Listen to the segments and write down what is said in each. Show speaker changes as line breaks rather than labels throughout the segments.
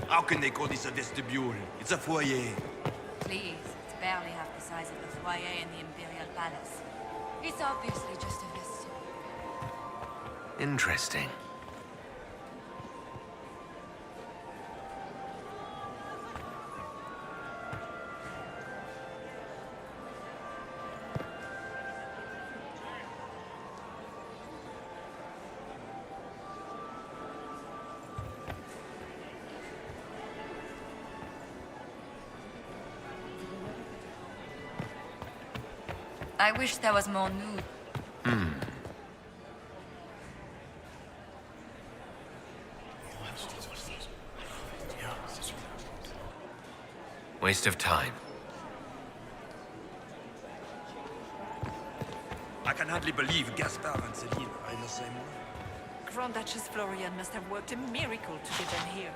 How can they call this a vestibule? It's a foyer.
Please, it's barely half the size of the foyer in the Imperial Palace. It's obviously just a vestibule.
Interesting.
I wish there was more nude.
Waste of time.
I can hardly believe Gaspard and Celine are in the same room.
Grand Duchess Florian must have worked a miracle to get them here.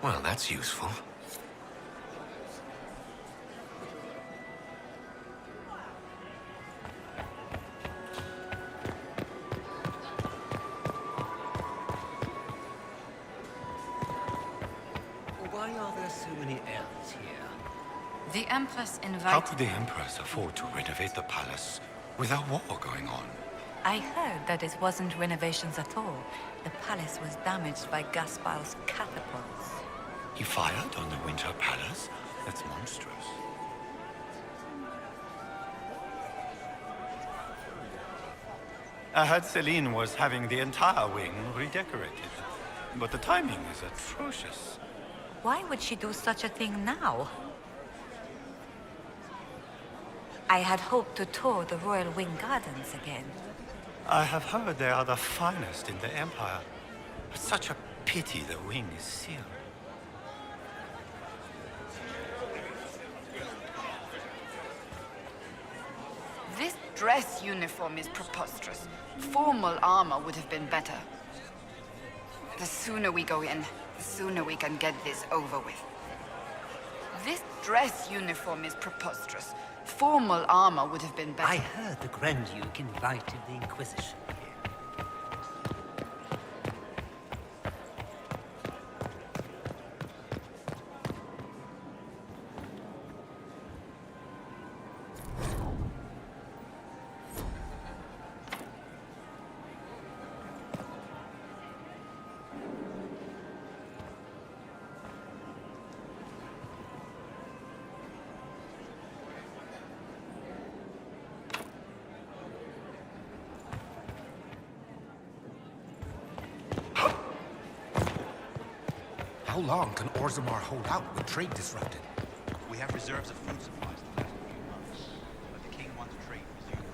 Well, that's useful.
Why are there so many elves here?
The Empress
How
invited...
could the Empress afford to renovate the palace without war going on?
I heard that it wasn't renovations at all. The palace was damaged by Gaspard's catapults.
He fired on the Winter Palace? That's monstrous. I heard Celine was having the entire wing redecorated. But the timing is atrocious.
Why would she do such a thing now? I had hoped to tour the Royal Wing Gardens again.
I have heard they are the finest in the Empire. It's such a pity the wing is sealed.
This dress uniform is preposterous. Formal armor would have been better. The sooner we go in, the sooner we can get this over with. This dress uniform is preposterous. Formal armor would have been better.
I heard the Grand Duke invited the Inquisition here.
How long can Orzammar hold out with trade disrupted?
We have reserves of food supplies to last a few months. But the king wants trade resumed.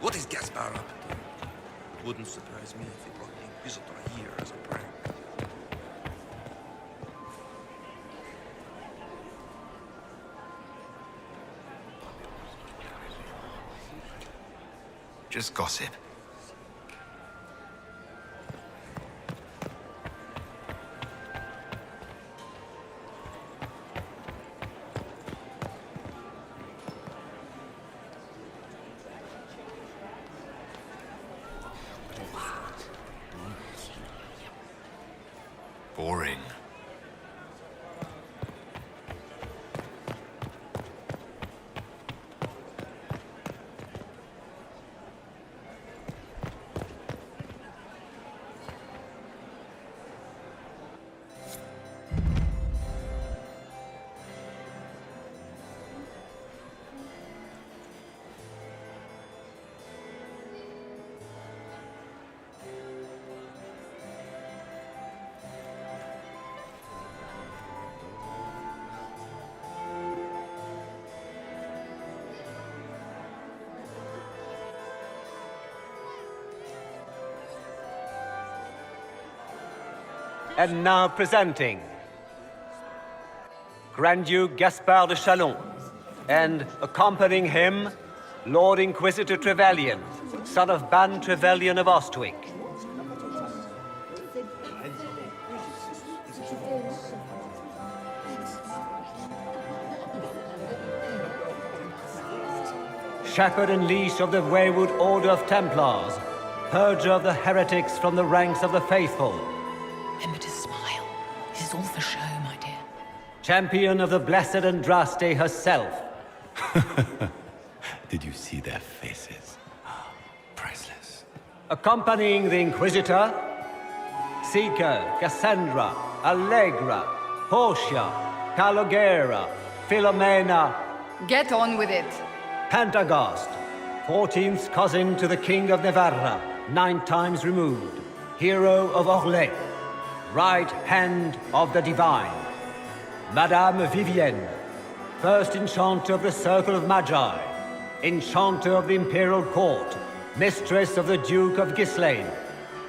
What is Gaspard up to? It wouldn't surprise me if he brought the Inquisitor here as a prank.
Just gossip. Boring.
And now presenting Grand Duke Gaspard de Chalon, and accompanying him,
Lord Inquisitor Trevelyan, son of Ban Trevelyan of Ostwick. Shepherd and leash of the Wayward Order of Templars, purger of the heretics from the ranks of the faithful.
Remember to smile. This is all for show, my dear.
Champion of the Blessed Andraste herself.
Did you see their faces? Priceless.
Accompanying the Inquisitor, Seeker, Cassandra, Allegra, Portia, Calogera, Philomena,
Get on with it.
Pantagast, 14th cousin to the King of Navarra, 9 times removed, hero of Orlais, right hand of the Divine. Madame Vivienne, first enchanter of the Circle of Magi, enchanter of the Imperial Court, mistress of the Duke of Ghislaine,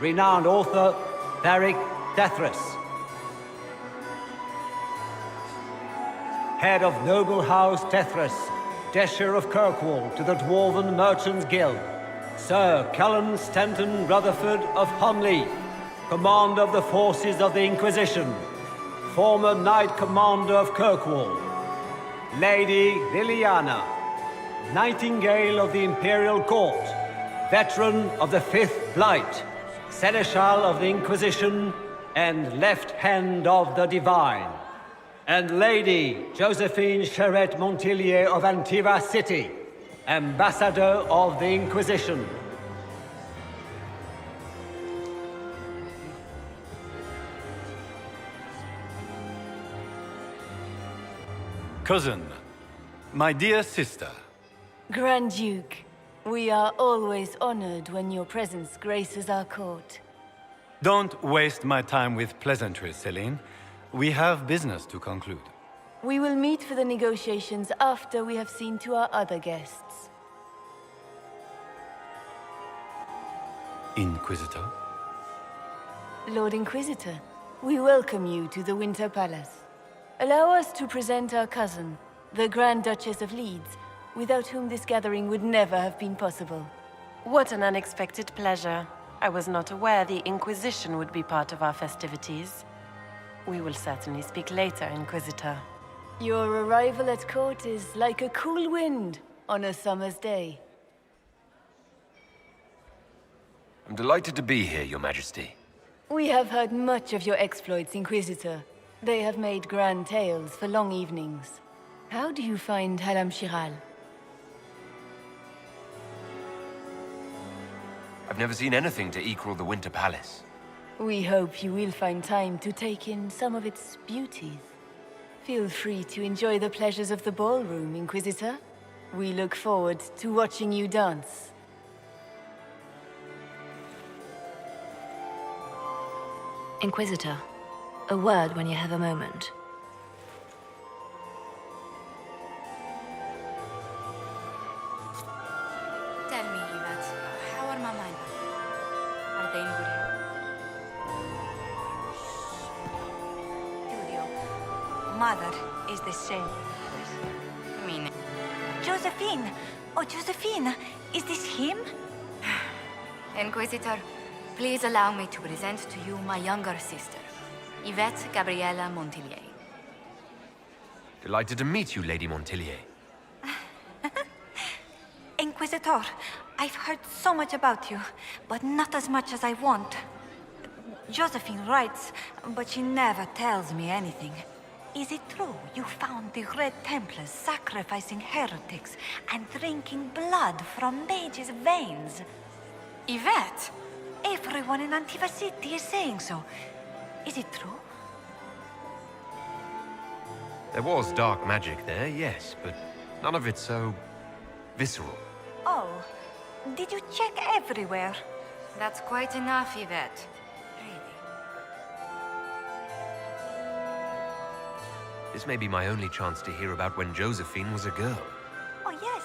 renowned author Tharic Dethras. Head of noble house Tethras, Desher of Kirkwall to the Dwarven Merchants Guild, Sir Cullen Stanton Rutherford of Honley, commander of the forces of the Inquisition, former Knight Commander of Kirkwall, Lady Liliana, Nightingale of the Imperial Court, veteran of the Fifth Blight, Seneschal of the Inquisition, and Left Hand of the Divine. And Lady Josephine Charette Montillier of Antiva City, Ambassador of the Inquisition.
Cousin, my dear sister,
Grand Duke, we are always honored when your presence graces our court.
don't waste my time with pleasantries, Celine. We have business to conclude.
We will meet for the negotiations after we have seen to our other guests.
Inquisitor?
Lord Inquisitor, we welcome you to the Winter Palace. Allow us to present our cousin, the Grand Duchess of Leeds, without whom this gathering would never have been possible.
What an unexpected pleasure. I was not aware the Inquisition would be part of our festivities. We will certainly speak later, Inquisitor.
Your arrival at court is like a cool wind on a summer's day.
I'm delighted to be here, Your Majesty.
We have heard much of your exploits, Inquisitor. They have made grand tales for long evenings. How do you find Halam Shiral?
I've never seen anything to equal the Winter Palace.
We hope you will find time to take in some of its beauties. Feel free to enjoy the pleasures of the ballroom, Inquisitor. We look forward to watching you dance.
Inquisitor, a word when you have a moment.
Tell me, Yvette, how are my men? Are they in good health? Studio. Mother is the same.
I mean,
Josephine! Oh, Josephine! Is this him?
Inquisitor, please allow me to present to you my younger sister, Yvette Gabriella Montillier.
Delighted to meet you, Lady Montillier.
Inquisitor, I've heard so much about you, but not as much as I want. Josephine writes, but she never tells me anything. Is it true you found the Red Templars sacrificing heretics and drinking blood from mages' veins?
Yvette!
Everyone in Antiva City is saying so. Is it true?
There was dark magic there, yes, but none of it so visceral.
Oh, did you check everywhere?
That's quite enough, Yvette.
Really?
This may be my only chance to hear about when Josephine was a girl.
Oh, yes.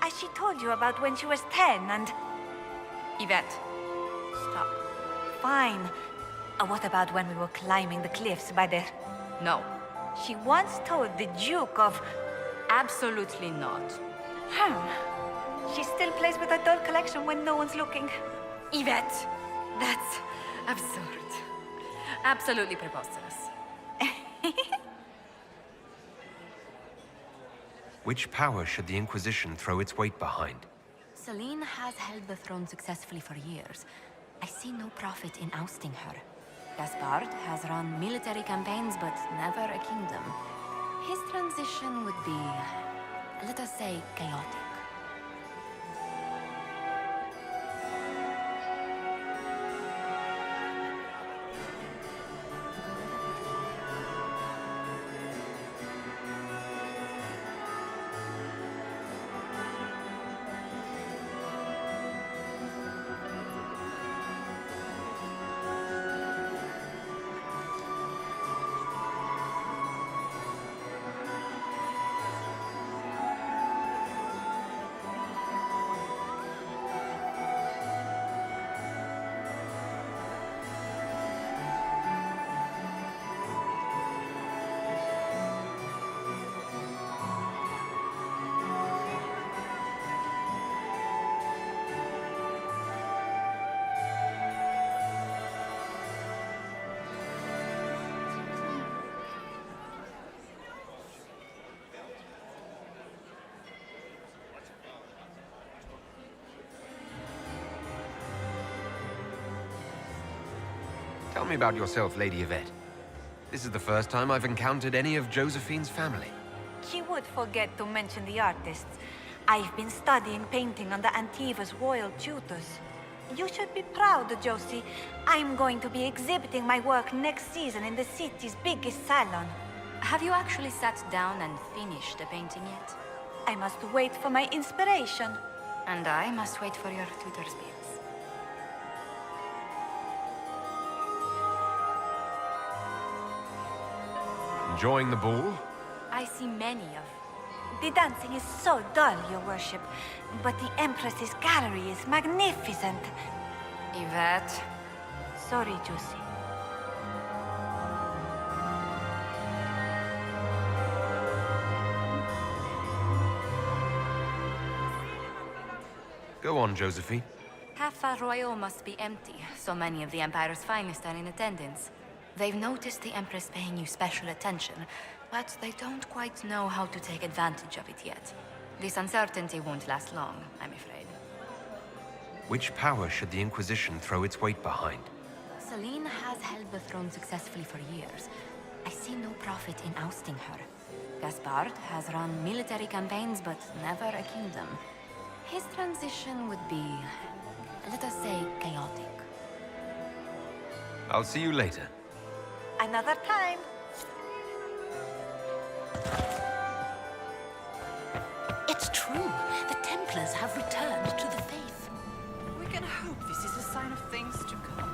As she told you about when she was 10 and...
Yvette,
Stop. Fine. What about when we were climbing the cliffs by the...
no.
She once told the Duke of...
Absolutely not.
little place with a doll collection when no one's looking.
Yvette, that's absurd. Absolutely preposterous.
Which power should the Inquisition throw its weight behind?
Celine has held the throne successfully for years. I see no profit in ousting her. Gaspard has run military campaigns, but never a kingdom. His transition would be, let us say, chaotic.
Tell me about yourself, Lady Yvette. This is the first time I've encountered any of Josephine's family.
She would forget to mention the artists. I've been studying painting under Antiva's royal tutors. You should be proud, Josie. I'm going to be exhibiting my work next season in the city's biggest salon.
Have you actually sat down and finished the painting yet?
I must wait for my inspiration.
And I must wait for your tutor's bills.
Enjoying the ball?
I see many of.
The dancing is so dull, Your Worship. But the Empress's gallery is magnificent.
Yvette.
Sorry, Josie.
Go on, Josephine.
Half Royal must be empty. So many of the Empire's finest are in attendance. They've noticed the Empress paying you special attention, but they don't quite know how to take advantage of it yet. This uncertainty won't last long, I'm afraid.
Which power should the Inquisition throw its weight behind?
Celine has held the throne successfully for years. I see no profit in ousting her. Gaspard has run military campaigns, but never a kingdom. His transition would be, let us say, chaotic.
I'll see you later.
Another time.
It's true. The Templars have returned to the faith.
We can hope this is a sign of things to come.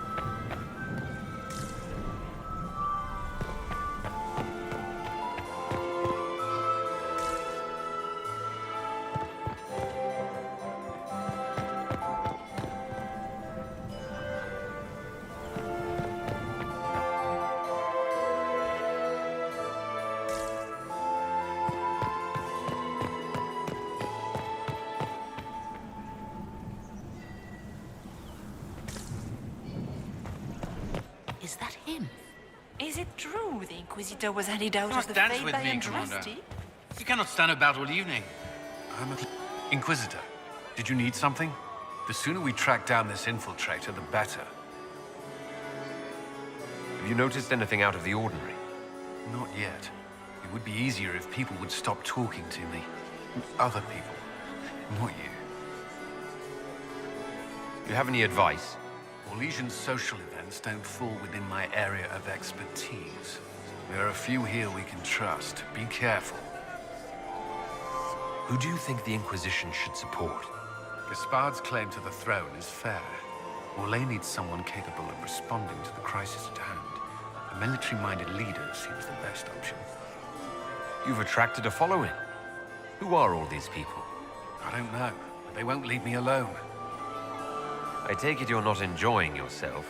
Is that him?
Is it true the Inquisitor was handed out
You
of
must
the
dance
faith
with
by
me, Commander.
Andraste?
You cannot stand about all evening. I'm an Inquisitor. Did you need something? The sooner we track down this infiltrator, the better.
Have you noticed anything out of the ordinary?
Not yet. It would be easier if people would stop talking to me. Other people. Not you.
Do you have any advice?
Orlesian social events don't fall within my area of expertise. There are a few here we can trust. Be careful.
Who do you think the Inquisition should support?
Gaspard's claim to the throne is fair. Orlais needs someone capable of responding to the crisis at hand. A military-minded leader seems the best option.
You've attracted a following. Who are all these people?
I don't know, but they won't leave me alone.
I take it you're not enjoying yourself.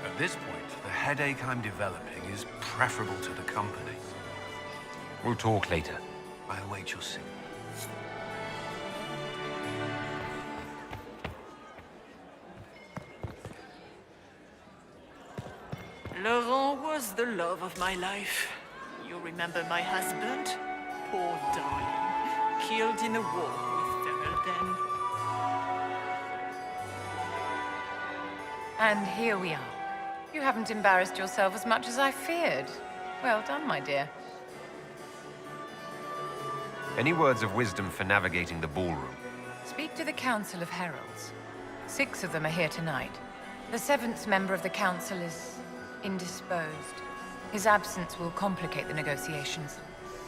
At this point, the headache I'm developing is preferable to the company.
We'll talk later.
I await your signal.
Laurent was the love of my life. You remember my husband? Poor darling. Killed in a war with Ferelden.
And here we are. You haven't embarrassed yourself as much as I feared. Well done, my dear.
Any words of wisdom for navigating the ballroom?
Speak to the Council of Heralds. 6 of them are here tonight. The 7th member of the Council is indisposed. His absence will complicate the negotiations.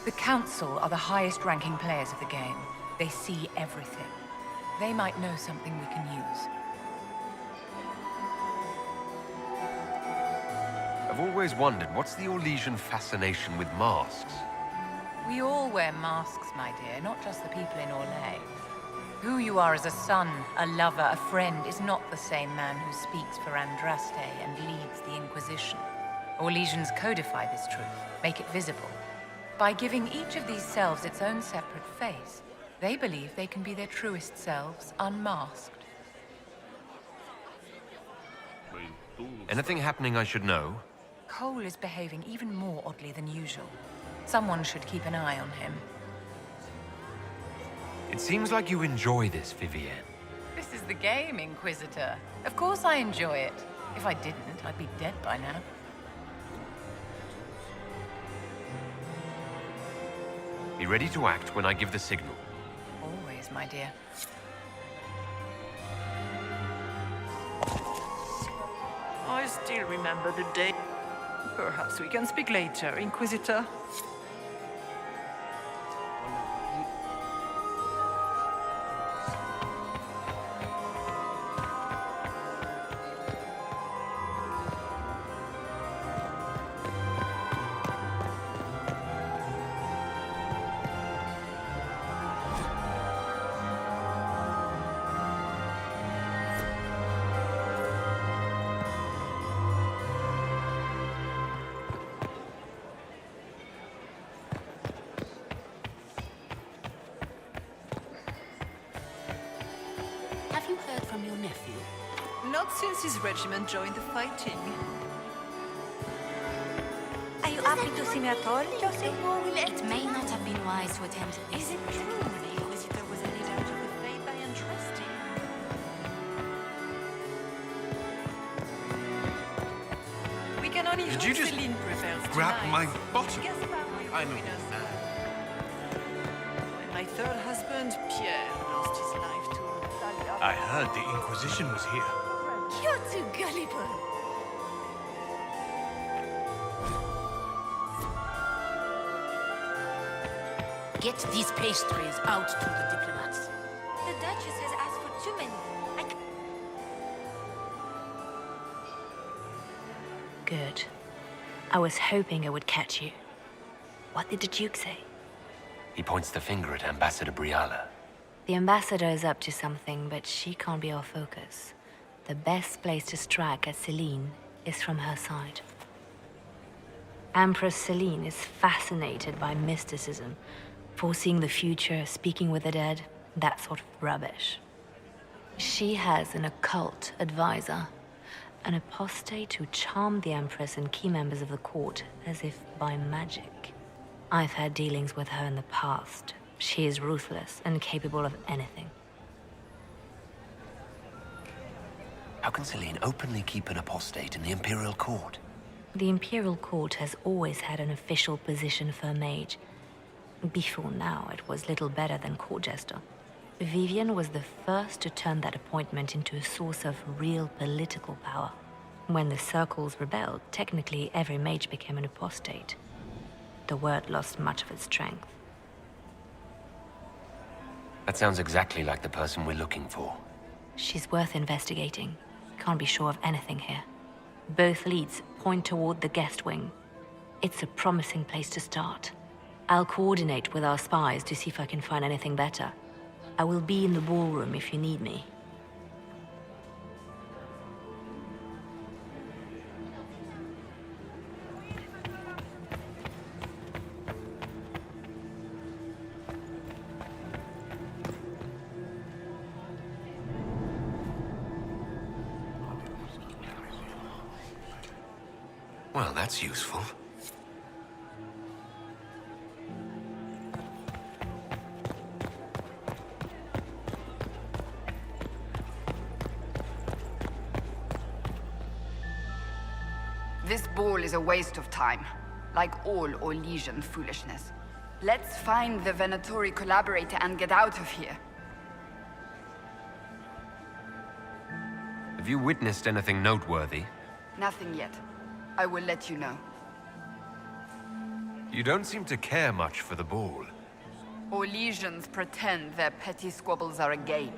The Council are the highest-ranking players of the game. They see everything. They might know something we can use.
I've always wondered, what's the Orlesian fascination with masks?
We all wear masks, my dear, not just the people in Orlais. Who you are as a son, a lover, a friend, is not the same man who speaks for Andraste and leads the Inquisition. Orlesians codify this truth, make it visible. By giving each of these selves its own separate face, they believe they can be their truest selves, unmasked.
Anything happening I should know?
Cole is behaving even more oddly than usual. Someone should keep an eye on him.
It seems like you enjoy this, Vivienne.
This is the game, Inquisitor. Of course I enjoy it. If I didn't, I'd be dead by now.
Be ready to act when I give the signal.
Always, my dear.
I still remember the day. Perhaps we can speak later, Inquisitor.
Have you heard from your nephew?
Not since his regiment joined the fighting.
Are you happy to see me at all, Josie?
It may not have been wise to attempt this.
Is it true the Inquisitor was a leader of the faith by Andraste? We can only
Did
hope
you just
Celine prevails
grab
tonight.
my bottom?
Gaspard will
I know
between us.
that.
When my third husband, Pierre, lost his life to
I heard the Inquisition was here.
You're too gullible. Get these pastries out to the diplomats.
The Duchess has asked for too many.
Good. I was hoping I would catch you. What did the Duke say?
He points the finger at Ambassador Briala.
The ambassador is up to something, but she can't be our focus. The best place to strike at Celine is from her side. Empress Celine is fascinated by mysticism, foreseeing the future, speaking with the dead, that sort of rubbish. She has an occult advisor, an apostate who charmed the Empress and key members of the court as if by magic. I've had dealings with her in the past. She is ruthless and capable of anything.
How can Celine openly keep an apostate in the Imperial Court?
The Imperial Court has always had an official position for a mage. Before now, it was little better than court jester. Vivienne was the first to turn that appointment into a source of real political power. When the circles rebelled, technically every mage became an apostate. The word lost much of its strength.
That sounds exactly like the person we're looking for.
She's worth investigating. Can't be sure of anything here. Both leads point toward the guest wing. It's a promising place to start. I'll coordinate with our spies to see if I can find anything better. I will be in the ballroom if you need me.
Well, that's useful.
This ball is a waste of time, like all Orlesian foolishness. Let's find the Venatori collaborator and get out of here.
Have you witnessed anything noteworthy?
Nothing yet. I will let you know.
You don't seem to care much for the ball.
Orlesians pretend their petty squabbles are a game.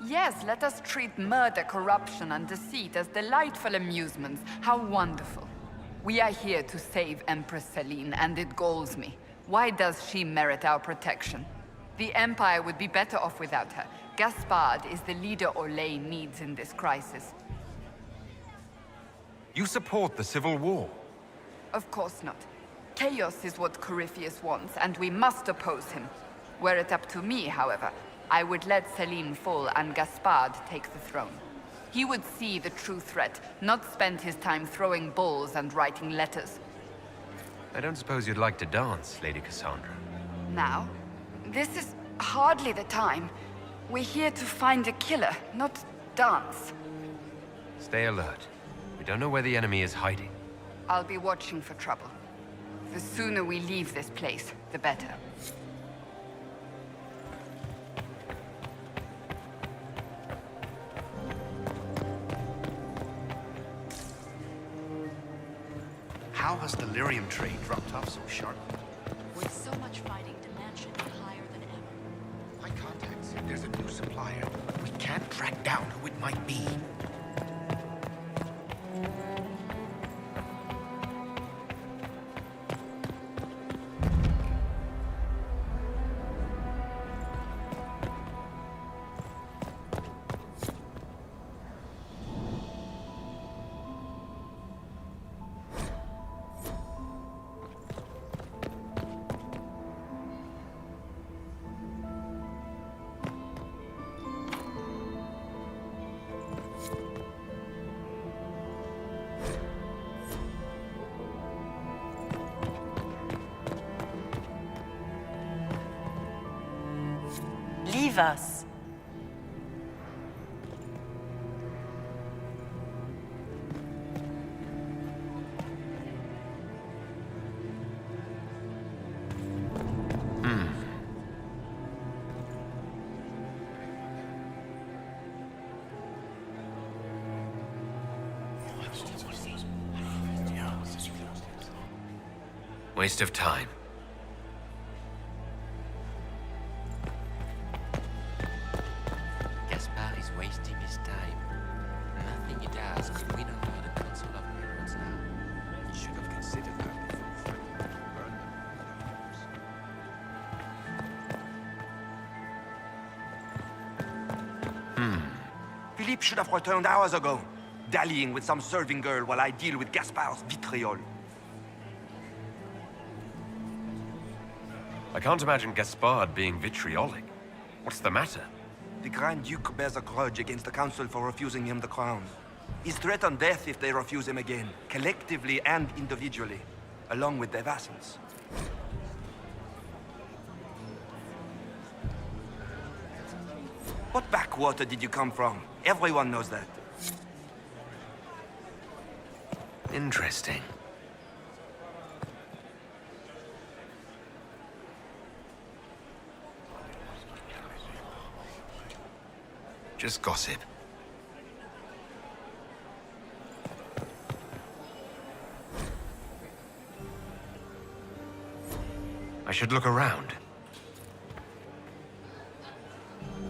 Yes, let us treat murder, corruption, and deceit as delightful amusements. How wonderful. We are here to save Empress Celine, and it galls me. Why does she merit our protection? The Empire would be better off without her. Gaspard is the leader Orlais needs in this crisis.
You support the civil war?
Of course not. Chaos is what Corypheus wants, and we must oppose him. Were it up to me, however, I would let Celine fall and Gaspard take the throne. He would see the true threat, not spend his time throwing balls and writing letters.
I don't suppose you'd like to dance, Lady Cassandra.
Now? This is hardly the time. We're here to find a killer, not dance.
Stay alert. We don't know where the enemy is hiding.
I'll be watching for trouble. The sooner we leave this place, the better.
How has the lyrium trade dropped off so sharply?
With so much fighting, demand should be higher than ever.
My contacts say there's a new supplier. We can't track down who it might be.
Leave us.
Waste of time.
Gaspard is wasting his time. Nothing he does could win over the Council of Barons now.
He should have considered that before threatening to burn them. Philippe should have returned hours ago, dallying with some serving girl while I deal with Gaspard's vitriol.
I can't imagine Gaspard being vitriolic. What's the matter?
The Grand Duke bears a grudge against the Council for refusing him the crown. He's threatened death if they refuse him again, collectively and individually, along with their vassals. What backwater did you come from? Everyone knows that.
Interesting. Just gossip. I should look around.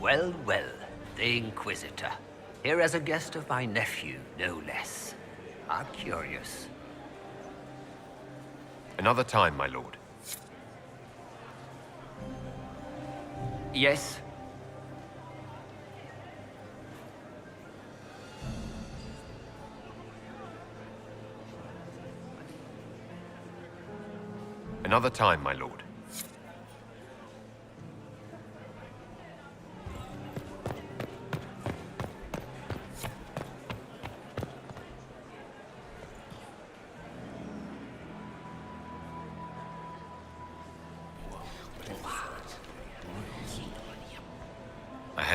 Well, well, the Inquisitor. Here as a guest of my nephew, no less. I'm curious.
Another time, my lord.
Yes?
Another time, my lord.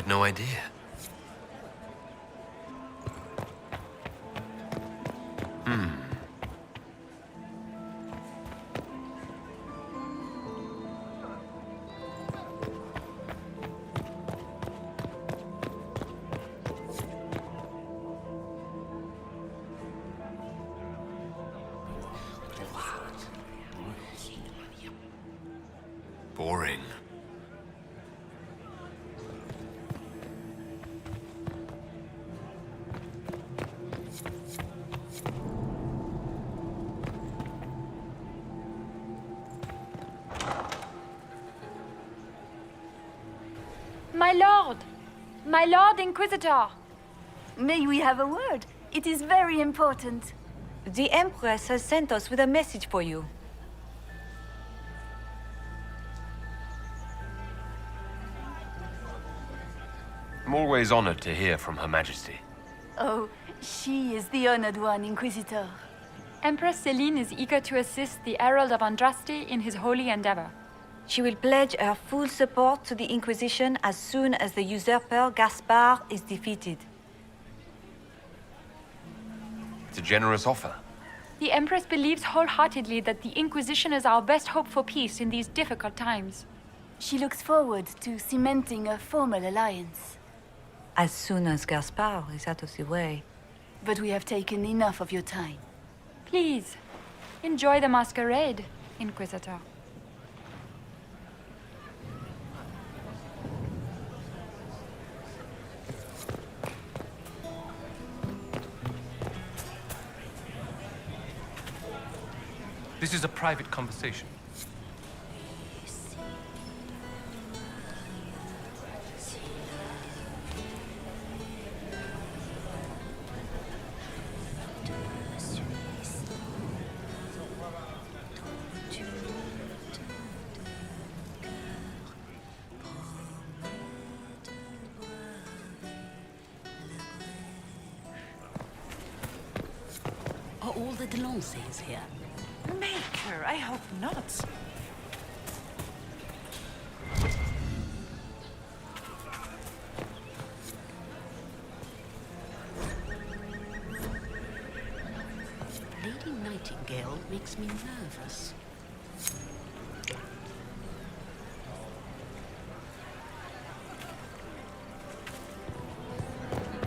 had no idea. Boring.
My lord! My lord Inquisitor!
May we have a word? It is very important. The Empress has sent us with a message for you.
I'm always honored to hear from Her Majesty.
Oh, she is the honored one, Inquisitor.
Empress Celine is eager to assist the Herald of Andraste in his holy endeavor.
She will pledge her full support to the Inquisition as soon as the usurper Gaspard is defeated.
It's a generous offer.
The Empress believes wholeheartedly that the Inquisition is our best hope for peace in these difficult times.
She looks forward to cementing a formal alliance.
As soon as Gaspard is out of the way.
But we have taken enough of your time.
Please, enjoy the masquerade, Inquisitor.
This is a private conversation.
Are all the Delancés here?
Maker, I hope not.
Lady Nightingale makes me nervous.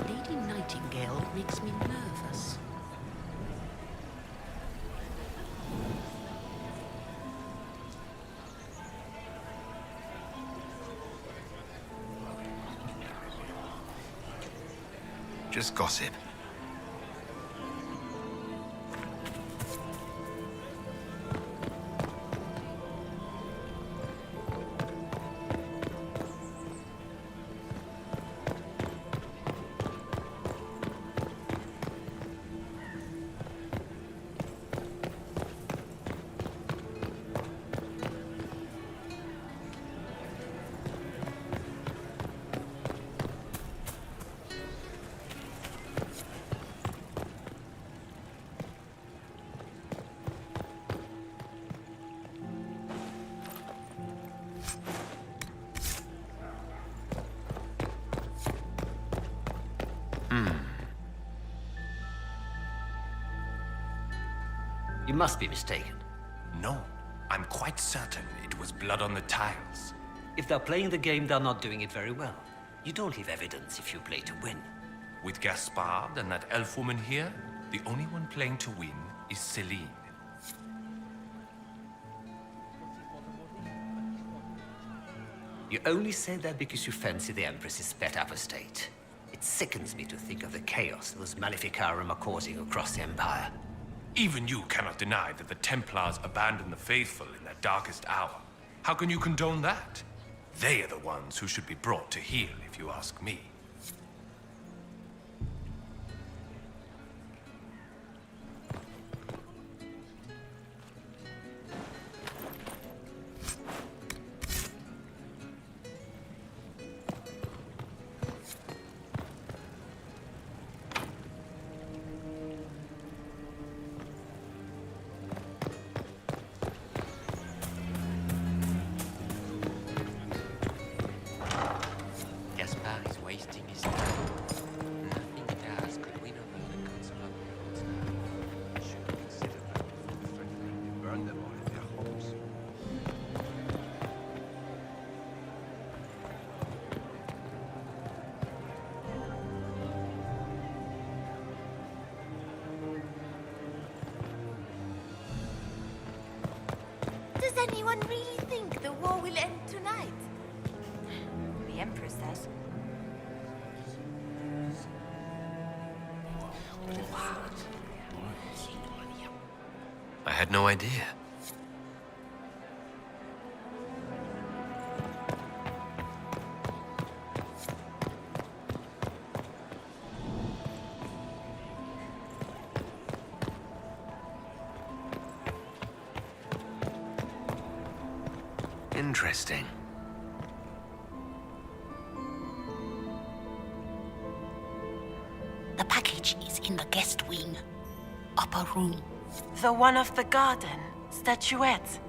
Lady Nightingale makes me nervous.
Just gossip.
You must be mistaken.
No, I'm quite certain it was blood on the tiles.
If they're playing the game, they're not doing it very well. You don't leave evidence if you play to win.
With Gaspard and that elf woman here, the only one playing to win is Celine.
You only say that because you fancy the Empress's pet apostate. It sickens me to think of the chaos those Maleficarum are causing across the Empire.
Even you cannot deny that the Templars abandoned the faithful in their darkest hour. How can you condone that? They are the ones who should be brought to heel, if you ask me.
Gaspard is
Does anyone really think the war will end tonight?
The Empress does.
I had no idea. Interesting.
The package is in the guest wing. Upper room.
The one of the garden. Statuette.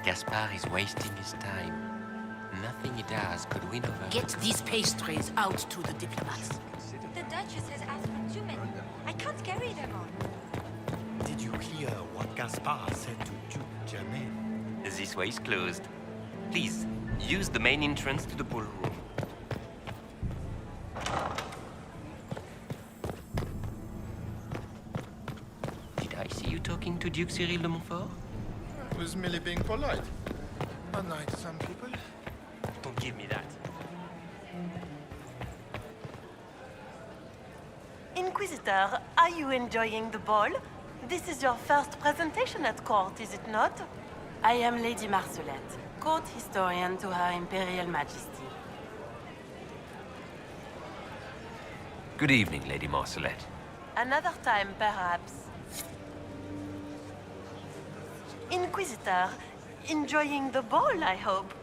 Gaspard is wasting his time. Nothing he does could win over...
Get these pastries out to the diplomats.
The Duchess has asked for too many. I can't carry them all.
Did you hear what Gaspard said to Duke Germain?
This way is closed. Please, use the main entrance to the ballroom. Did I see you talking to Duke Cyril de Montfort?
I was merely being polite. Unlike some people.
Don't give me that.
Inquisitor, are you enjoying the ball? This is your first presentation at court, is it not? I am Lady Marcelette, court historian to Her Imperial Majesty.
Good evening, Lady Marcelette.
Another time, perhaps. Inquisitor, enjoying the ball, I hope.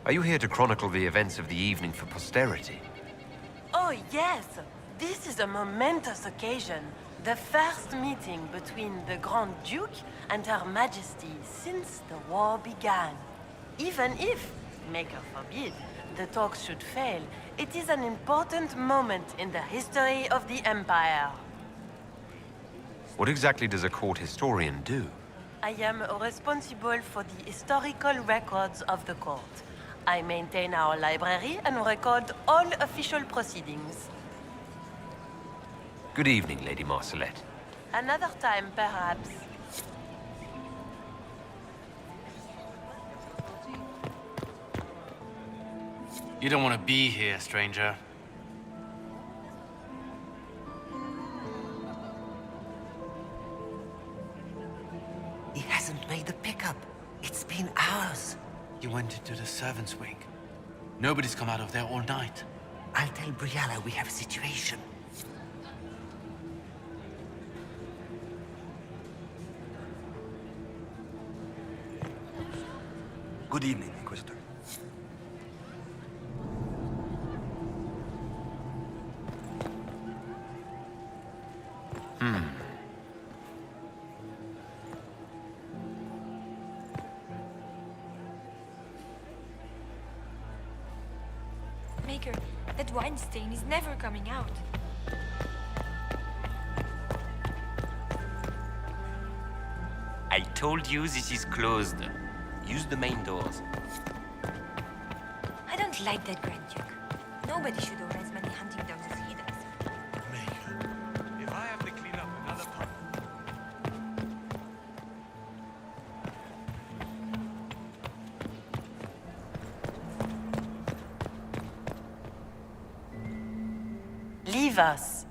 Are you here to chronicle the events of the evening for posterity?
Oh, yes. This is a momentous occasion. The first meeting between the Grand Duke and Her Majesty since the war began. Even if, Maker forbid, the talks should fail, it is an important moment in the history of the Empire.
What exactly does a court historian do?
I am responsible for the historical records of the court. I maintain our library and record all official proceedings.
Good evening, Lady Marcelette.
Another time, perhaps.
You don't want to be here, stranger.
He hasn't made the pickup. It's been hours.
You went into the servants' wing. Nobody's come out of there all night.
I'll tell Briala we have a situation.
Good evening, Inquisitor.
Maker, that wine stain is never coming out.
I told you this is closed. Use the main doors.
I don't like that Grand Duke. Nobody should own as many hunting dogs as he does.
If I have to clean up another part...
Leave us.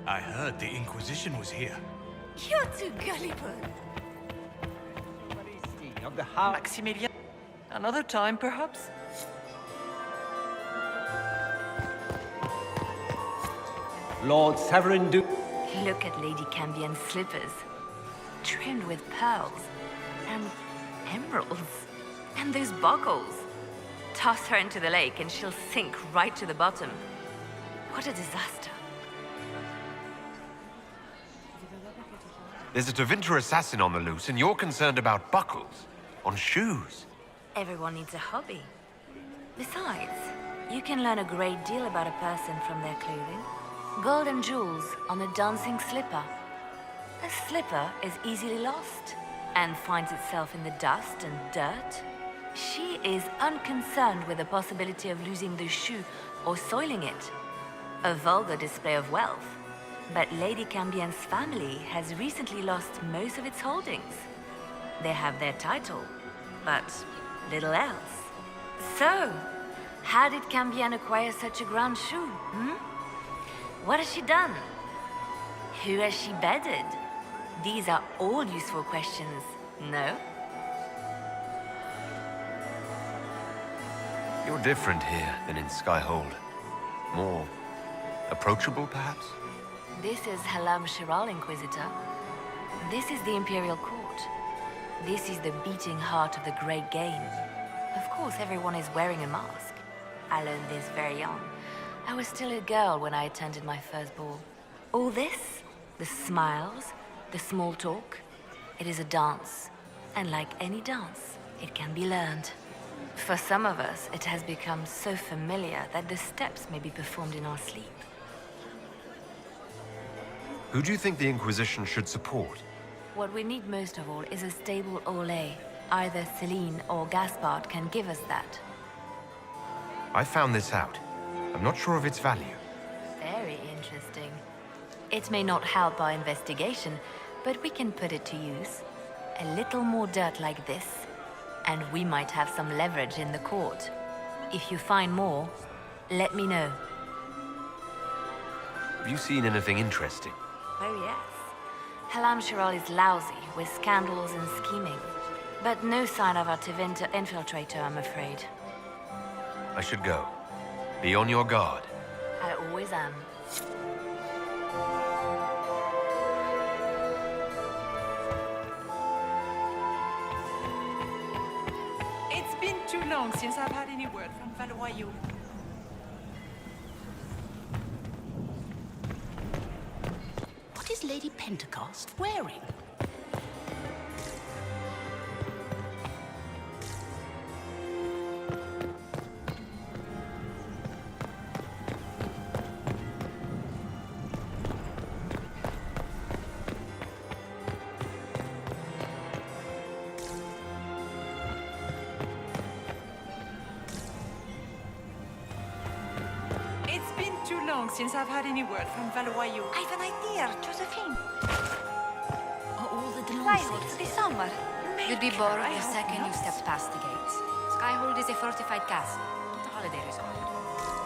I heard the Inquisition was here.
You're too gullible.
Of the house.
Maximilian. Another time, perhaps?
Lord Severin Du...
Look at Lady Cambian's slippers. Trimmed with pearls. And emeralds. And those buckles. Toss her into the lake and she'll sink right to the bottom. What a disaster.
There's a Tevinter assassin on the loose, and you're concerned about buckles on shoes.
Everyone needs a hobby. Besides, you can learn a great deal about a person from their clothing. Gold and jewels on a dancing slipper. A slipper is easily lost and finds itself in the dust and dirt. She is unconcerned with the possibility of losing the shoe or soiling it. A vulgar display of wealth. But Lady Cambian's family has recently lost most of its holdings. They have their title, but little else. So, how did Cambian acquire such a grand shoe, What has she done? Who has she bedded? These are all useful questions, no?
You're different here than in Skyhold. More approachable, perhaps?
This is Halam Shiral, Inquisitor. This is the Imperial Court. This is the beating heart of the Great Game. Of course, everyone is wearing a mask. I learned this very young. I was still a girl when I attended my first ball. All this, the smiles, the small talk, it is a dance. And like any dance, it can be learned. For some of us, it has become so familiar that the steps may be performed in our sleep.
Who do you think the Inquisition should support?
What we need most of all is a stable Orlais. Either Celine or Gaspard can give us that.
I found this out. I'm not sure of its value.
Very interesting. It may not help our investigation, but we can put it to use. A little more dirt like this, and we might have some leverage in the court. If you find more, let me know.
Have you seen anything interesting?
Oh yes. Halam Shiral is lousy with scandals and scheming. But no sign of a Tevinter infiltrator, I'm afraid.
I should go. Be on your guard.
I always am.
It's been too long since I've had any word from Valois.
What is Lady Pentecost wearing?
It's been too long since I've had any word from Valois.
I've an idea, Josephine.
Are all the
Skyhold this summer.
You'd be bored the second you stepped past the gates. Skyhold is a fortified castle, not a holiday resort.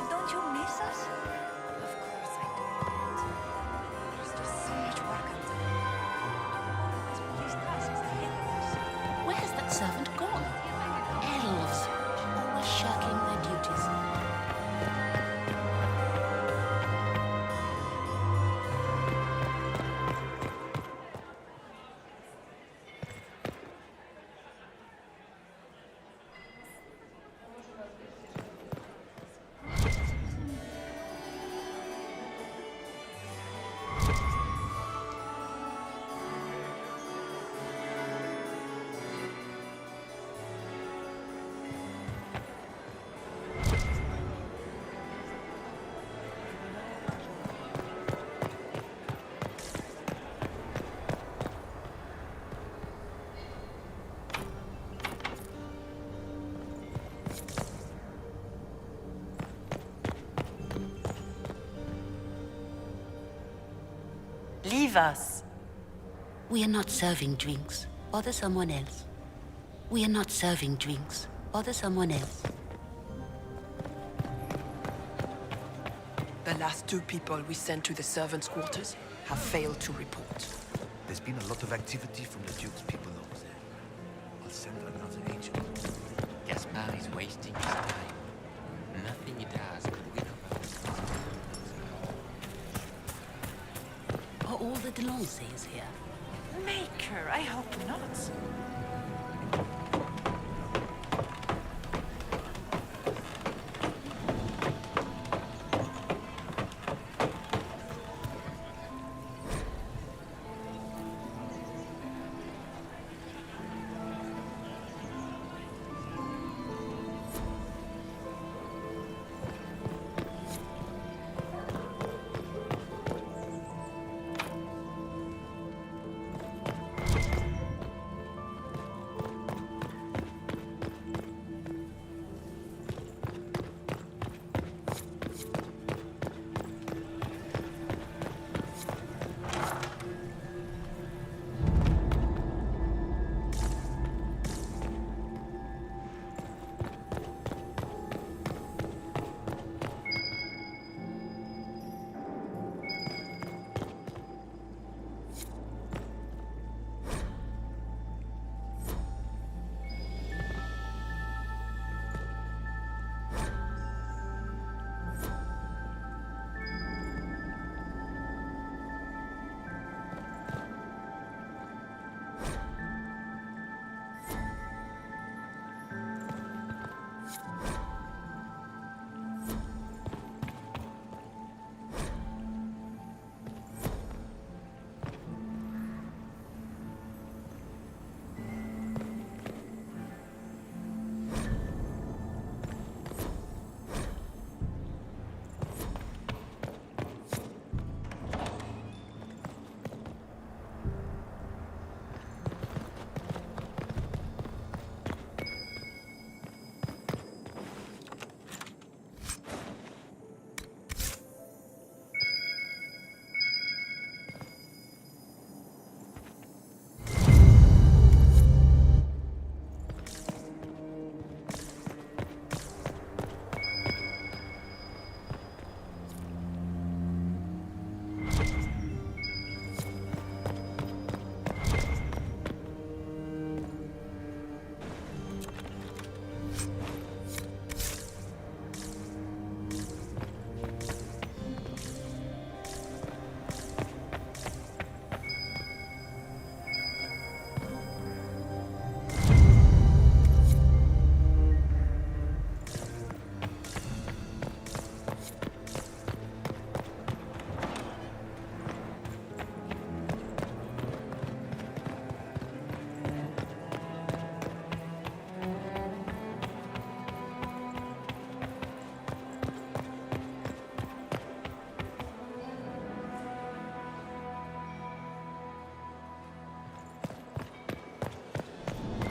Don't you miss us?
Of course I do. There's just so much work undone.
Where's that servant gone? Elves, always shirking their duties.
Leave us.
We are not serving drinks. Bother someone else. We are not serving drinks. Bother someone else.
The last 2 people we sent to the servants' quarters have failed to report.
There's been a lot of activity from the Duke's people over there. I'll send another agent.
Gaspard is wasting his time. Nothing he does could win over.
Are all the Delancey's here?
Maker, I hope not.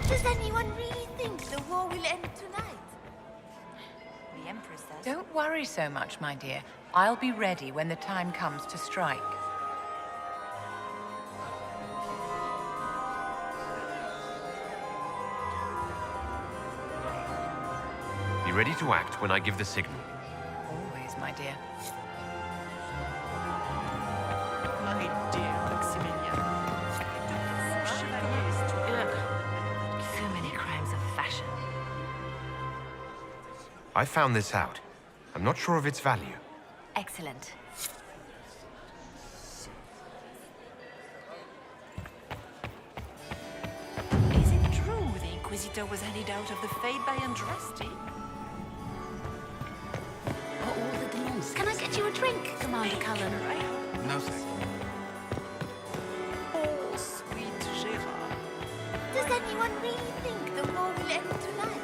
Does anyone really think the war will end tonight?
The Empress says. Don't worry so much, my dear. I'll be ready when the time comes to strike.
Be ready to act when I give the signal.
Always, my dear.
My dear Maximilian.
So many crimes of fashion.
I found this out. I'm not sure of its value.
Excellent.
Is it true the Inquisitor was handed out of the Fade by Andraste?
Are all the Delancey's?
Can I get you a drink, Commander Cullen?
No, thank you.
Oh, sweet Gerard.
Does anyone really think the war will end tonight?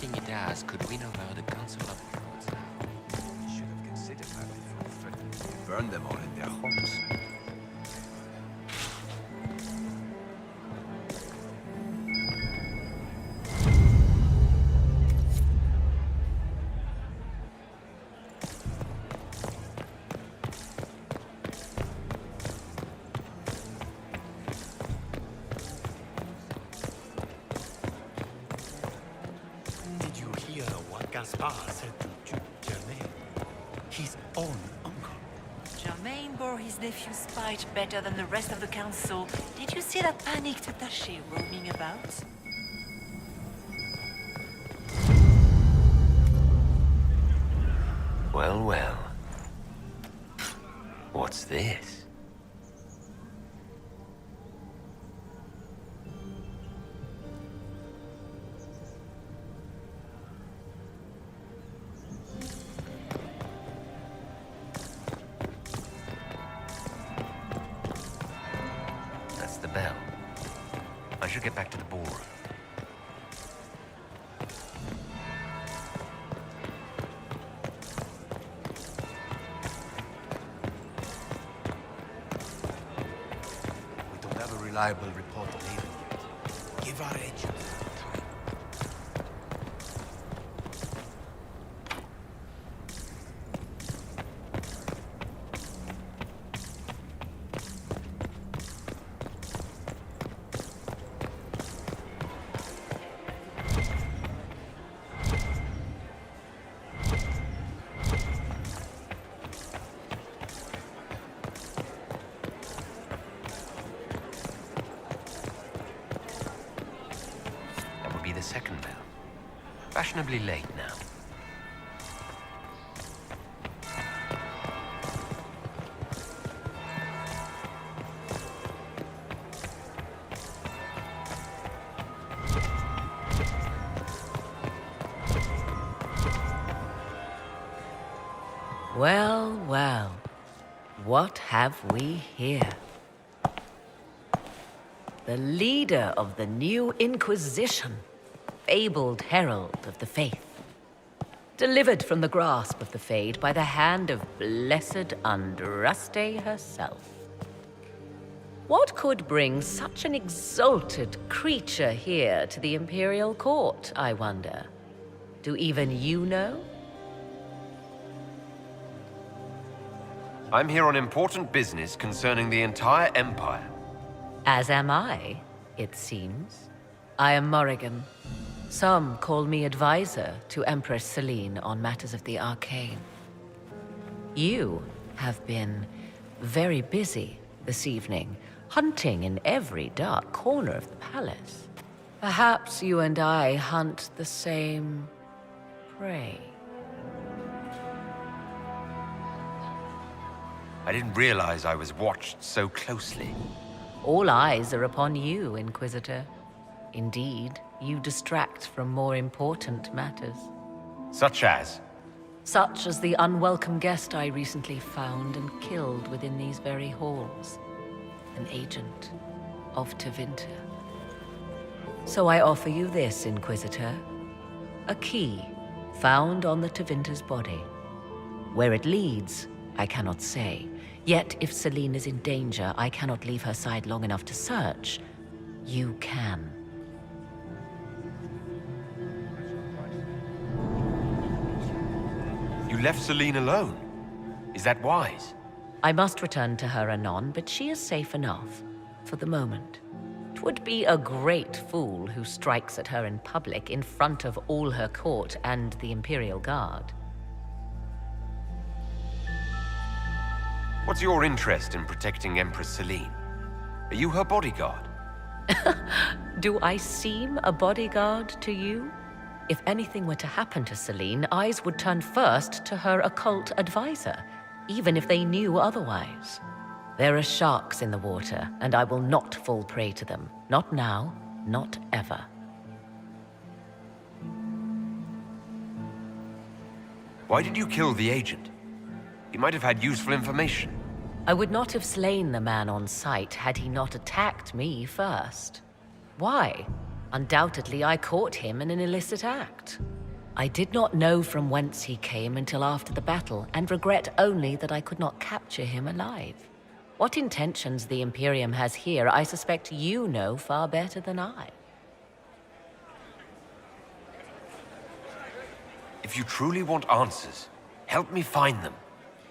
Nothing it does could win over the Council of Lords.
You should have considered that before threatening to burn them all in their homes.
Did you hear what Gaspard said to Duke Germain? His own uncle.
Germain bore his nephew's spite better than the rest of the council. Did you see that panicked attaché roaming about?
Well, well. What's this? That's the bell. I should get back to the ballroom.
We don't have a reliable report on Haven yet. Give our agent time.
That would be the second bell. Fashionably late now.
Well, well. What have we here? The leader of the new Inquisition, fabled herald of the faith. Delivered from the grasp of the Fade by the hand of blessed Andraste herself. What could bring such an exalted creature here to the Imperial Court, I wonder? Do even you know?
I'm here on important business concerning the entire Empire.
As am I, it seems. I am Morrigan. Some call me advisor to Empress Celine on matters of the arcane. You have been very busy this evening, hunting in every dark corner of the palace. Perhaps you and I hunt the same prey.
I didn't realize I was watched so closely.
All eyes are upon you, Inquisitor. Indeed, you distract from more important matters.
Such as?
Such as the unwelcome guest I recently found and killed within these very halls. An agent of Tevinter. So I offer you this, Inquisitor. A key found on the Tevinter's body. Where it leads, I cannot say. Yet, if Celine is in danger, I cannot leave her side long enough to search. You can.
You left Celine alone. Is that wise?
I must return to her anon, but she is safe enough, for the moment. 'Twould be a great fool who strikes at her in public in front of all her court and the Imperial Guard.
What's your interest in protecting Empress Celine? Are you her bodyguard?
Do I seem a bodyguard to you? If anything were to happen to Celine, eyes would turn first to her occult advisor, even if they knew otherwise. There are sharks in the water, and I will not fall prey to them. Not now, not ever.
Why did you kill the agent? He might have had useful information.
I would not have slain the man on sight had he not attacked me first. Why? Undoubtedly, I caught him in an illicit act. I did not know from whence he came until after the battle, and regret only that I could not capture him alive. What intentions the Imperium has here, I suspect you know far better than I.
If you truly want answers, help me find them.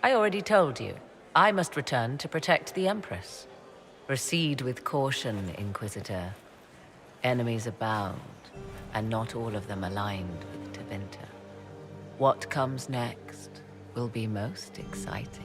I already told you. I must return to protect the Empress. Proceed with caution, Inquisitor. Enemies abound, and not all of them aligned with Tevinter. What comes next will be most exciting.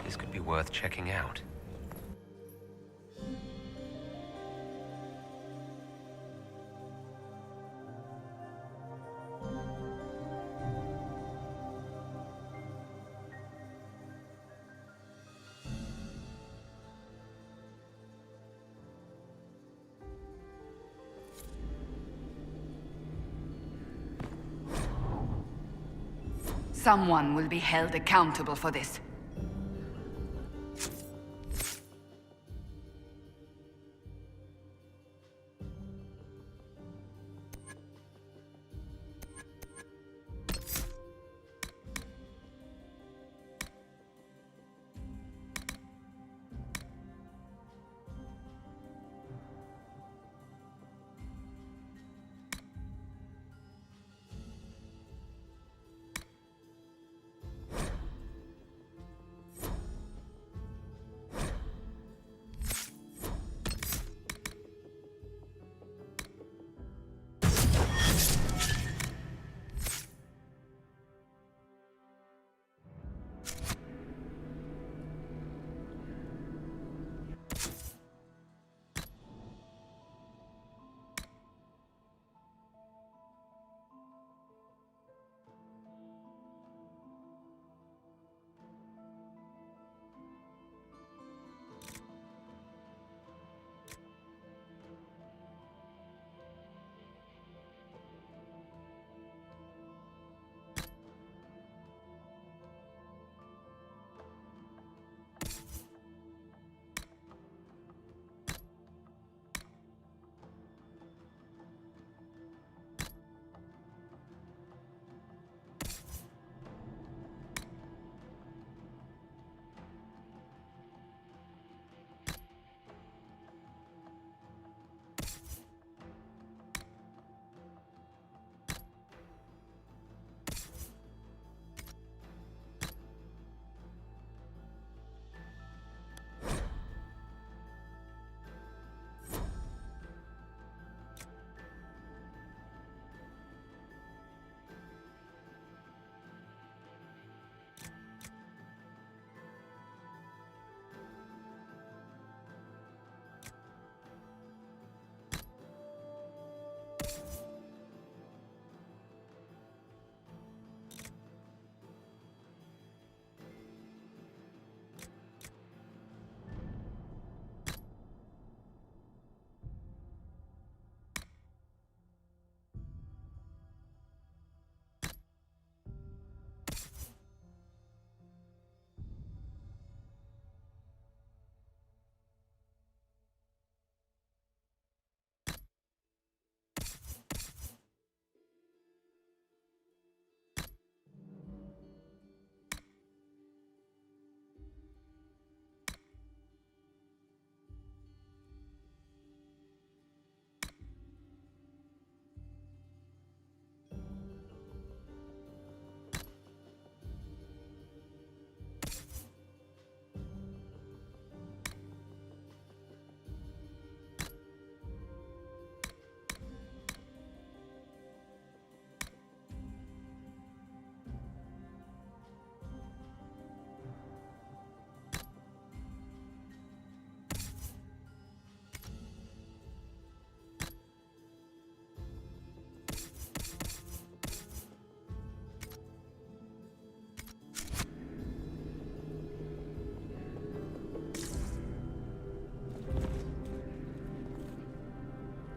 This could be worth checking out.
Someone will be held accountable for this.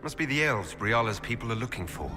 Must be the elves Briala's people are looking for.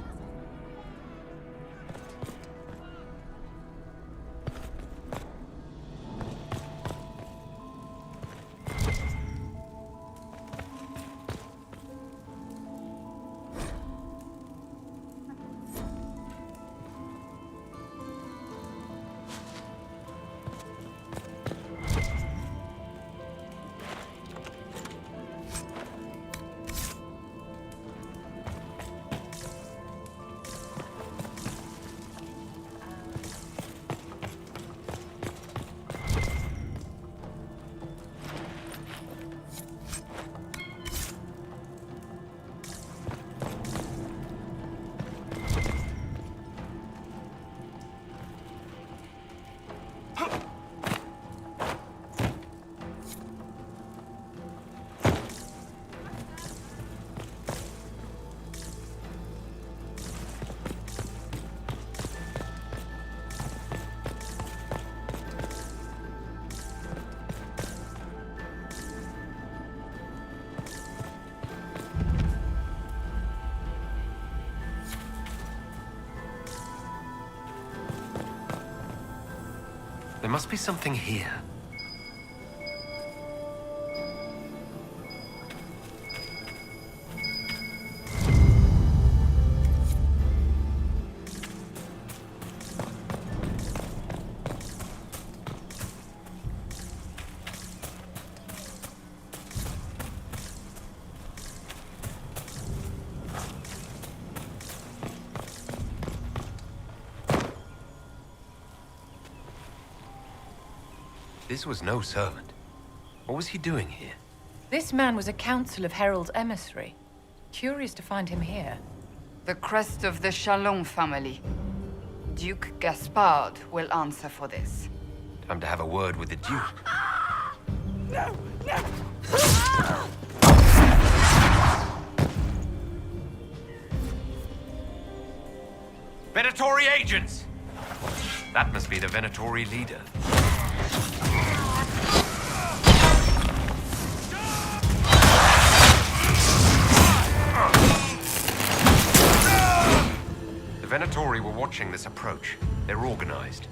There must be something here. This was no servant. What was he doing here?
This man was a council of Herald's emissary. Curious to find him here.
The crest of the Chalon family. Duke Gaspard will answer for this.
Time to have a word with the Duke. Venatori agents! That must be the Venatori leader. The Venatori were watching this approach. They're organized.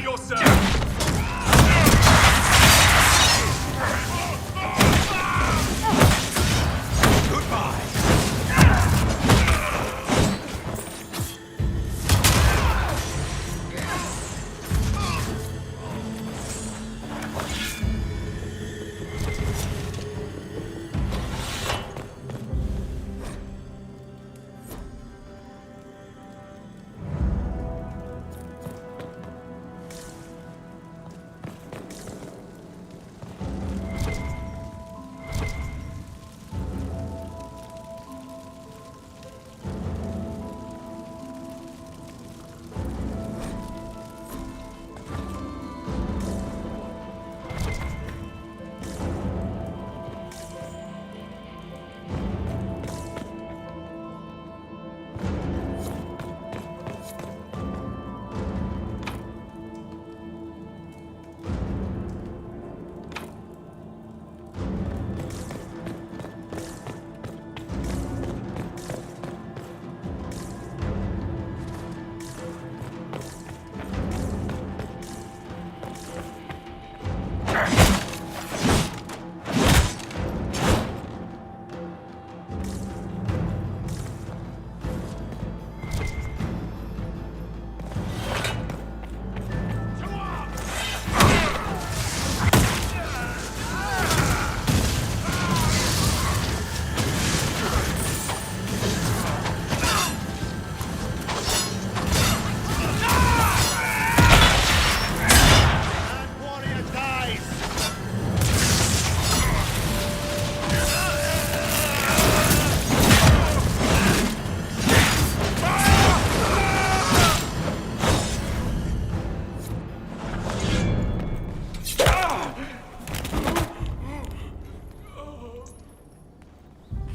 your service!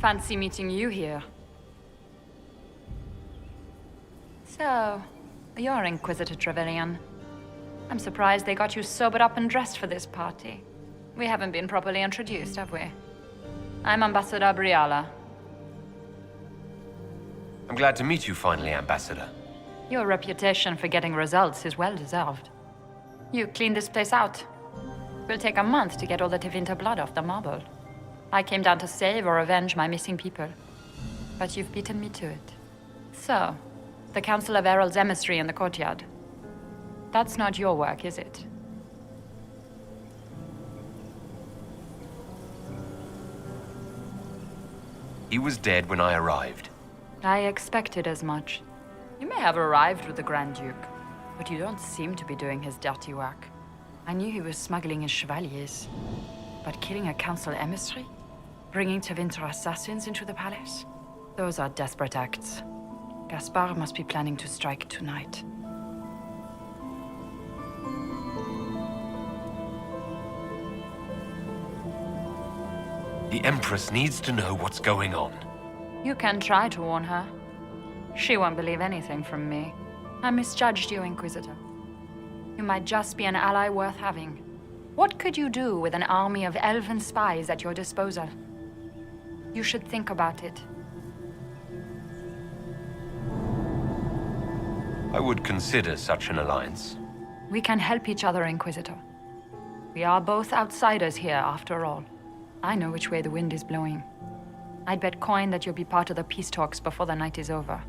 Fancy meeting you here. So, you're Inquisitor Trevelyan. I'm surprised they got you sobered up and dressed for this party. We haven't been properly introduced, have we? I'm Ambassador Briala.
I'm glad to meet you finally, Ambassador.
Your reputation for getting results is well deserved. You cleaned this place out. Will take a month to get all the Tevinter blood off the marble. I came down to save or avenge my missing people. But you've beaten me to it. So, the Council of Herald's emissary in the courtyard. That's not your work, is it?
He was dead when I arrived.
I expected as much. You may have arrived with the Grand Duke, but you don't seem to be doing his dirty work. I knew he was smuggling his chevaliers. But killing a council emissary? Bringing Tevinter assassins into the palace? Those are desperate acts. Gaspard must be planning to strike tonight.
The Empress needs to know what's going on.
You can try to warn her. She won't believe anything from me. I misjudged you, Inquisitor. You might just be an ally worth having. What could you do with an army of elven spies at your disposal? You should think about it.
I would consider such an alliance.
We can help each other, Inquisitor. We are both outsiders here, after all. I know which way the wind is blowing. I'd bet coin that you'll be part of the peace talks before the night is over.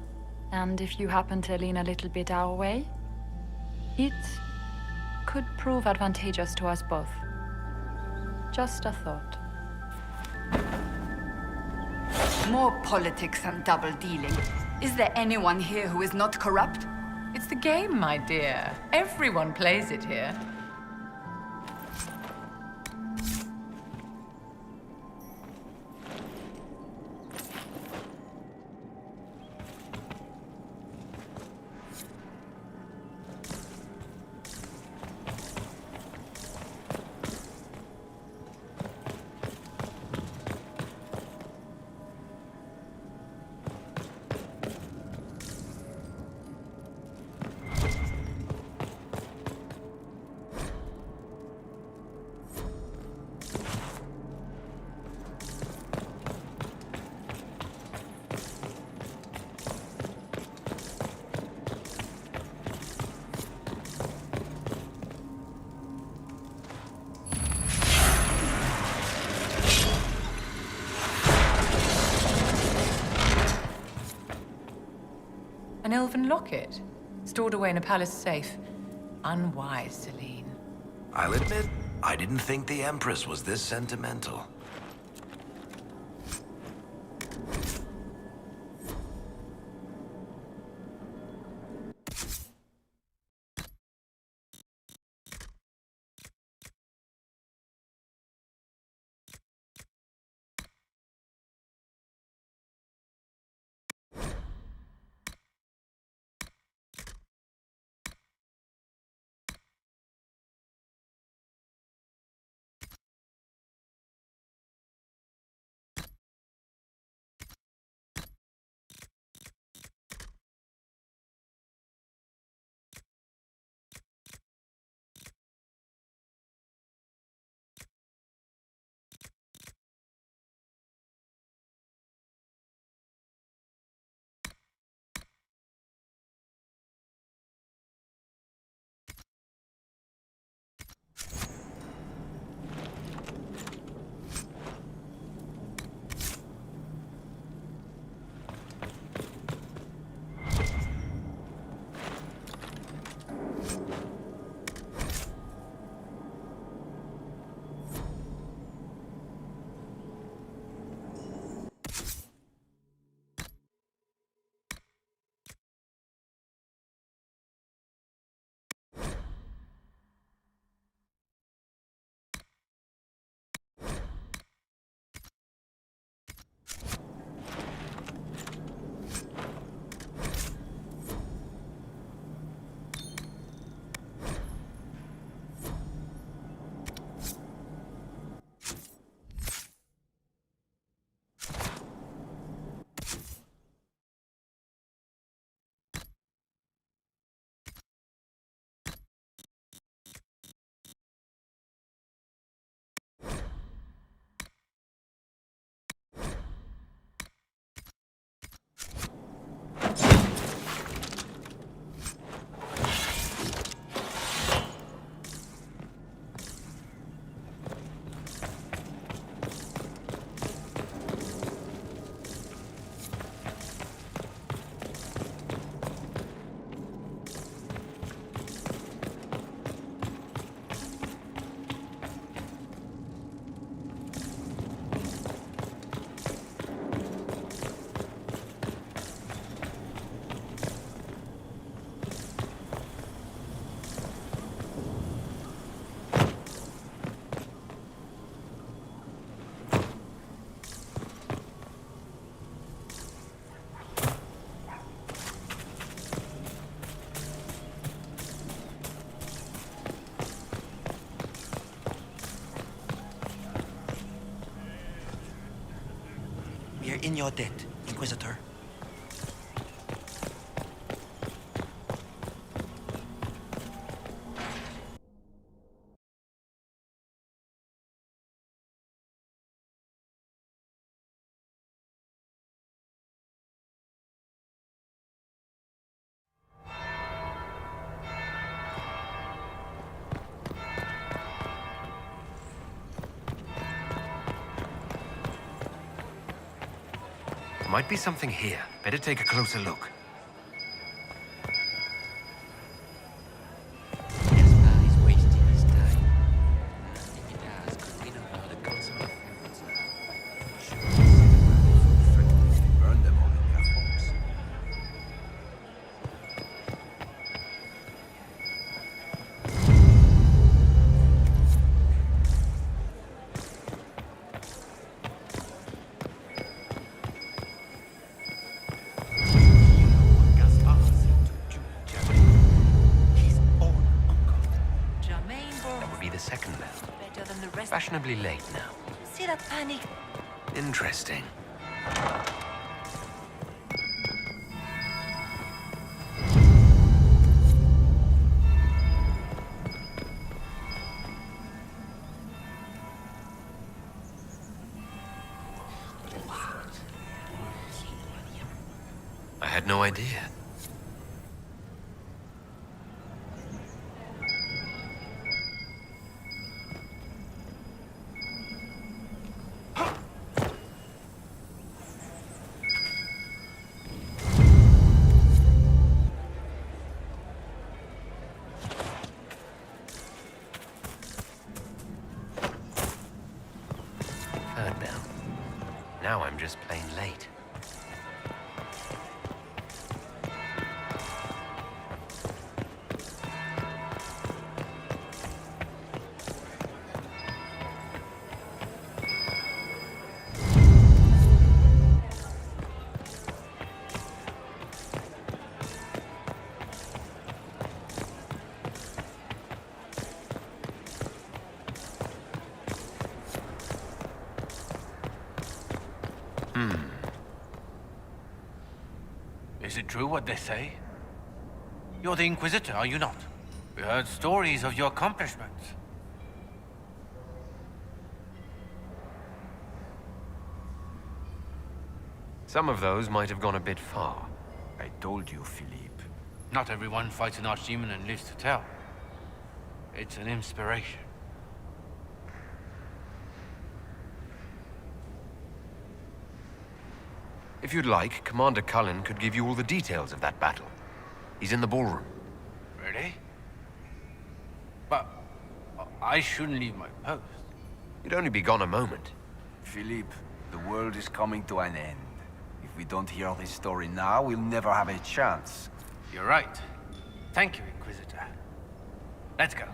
And if you happen to lean a little bit our way, it could prove advantageous to us both. Just a thought. More politics and double-dealing. Is there anyone here who is not corrupt?
It's the game, my dear. Everyone plays it here. An elven locket, stored away in a palace safe. Unwise, Celine.
I'll admit, I didn't think the Empress was this sentimental.
We are in your debt, Inquisitor.
Might be something here. Better take a closer look.
Gaspar is wasting his time. Nothing he does could win over the Council of Heavens.
Burn them all in their homes.
Second bell.
Better than the rest.
Fashionably late now.
See that panic?
Interesting. I had no idea. now I'm just plain late.
Is it true what they say? You're the Inquisitor, are you not? We heard stories of your accomplishments.
Some of those might have gone a bit far.
I told you, Philippe.
Not everyone fights an archdemon and lives to tell. It's an inspiration.
If you'd like, Commander Cullen could give you all the details of that battle. He's in the ballroom.
Really? But I shouldn't leave my post.
You'd only be gone a moment.
Philippe, the world is coming to an end. If we don't hear this story now, we'll never have a chance.
You're right. Thank you, Inquisitor. Let's go.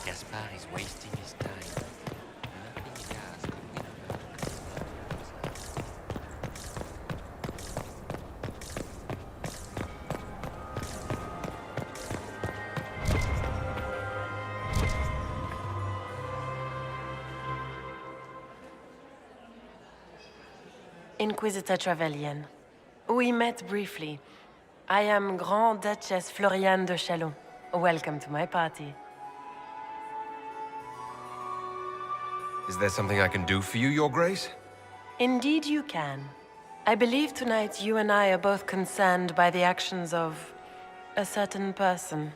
Gaspard is wasting his time. Nothing he does could win over
Inquisitor Trevelyan. We met briefly. I am Grand Duchess Floriane de Chalon. Welcome to my party.
Is there something I can do for you, Your Grace?
Indeed you can. I believe tonight you and I are both concerned by the actions of a certain person.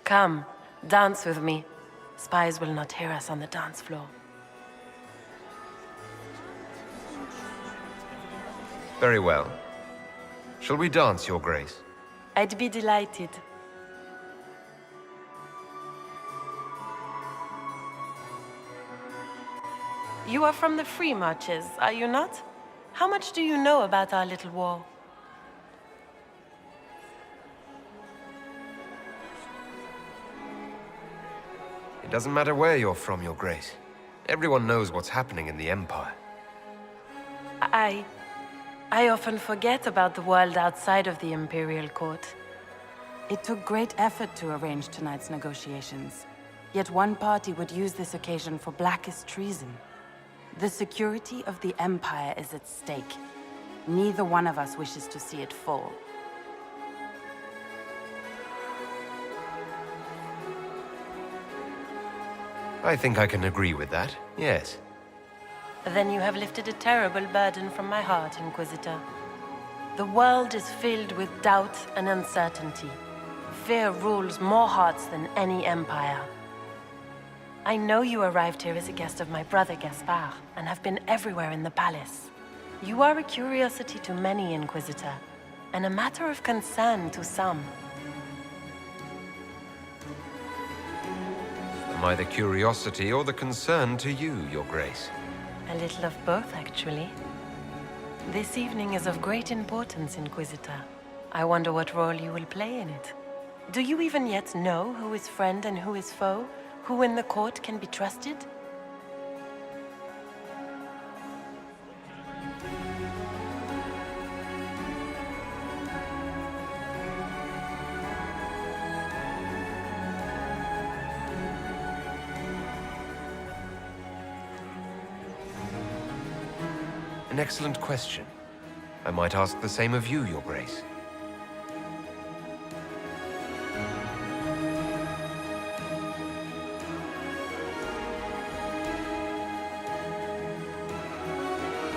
Come, dance with me. Spies will not hear us on the dance floor.
Very well. Shall we dance, Your Grace?
I'd be delighted. You are from the Free Marches, are you not? How much do you know about our little war?
It doesn't matter where you're from, Your Grace. Everyone knows what's happening in the Empire.
I often forget about the world outside of the Imperial Court.
It took great effort to arrange tonight's negotiations. Yet one party would use this occasion for blackest treason. The security of the Empire is at stake. Neither one of us wishes to see it fall.
I think I can agree with that, yes.
Then you have lifted a terrible burden from my heart, Inquisitor. The world is filled with doubt and uncertainty. Fear rules more hearts than any empire. I know you arrived here as a guest of my brother Gaspard, and have been everywhere in the palace. You are a curiosity to many, Inquisitor, and a matter of concern to some.
Am I the curiosity or the concern to you, Your Grace?
A little of both, actually. This evening is of great importance, Inquisitor. I wonder what role you will play in it. Do you even yet know who is friend and who is foe? Who in the court can be trusted?
An excellent question. I might ask the same of you, Your Grace.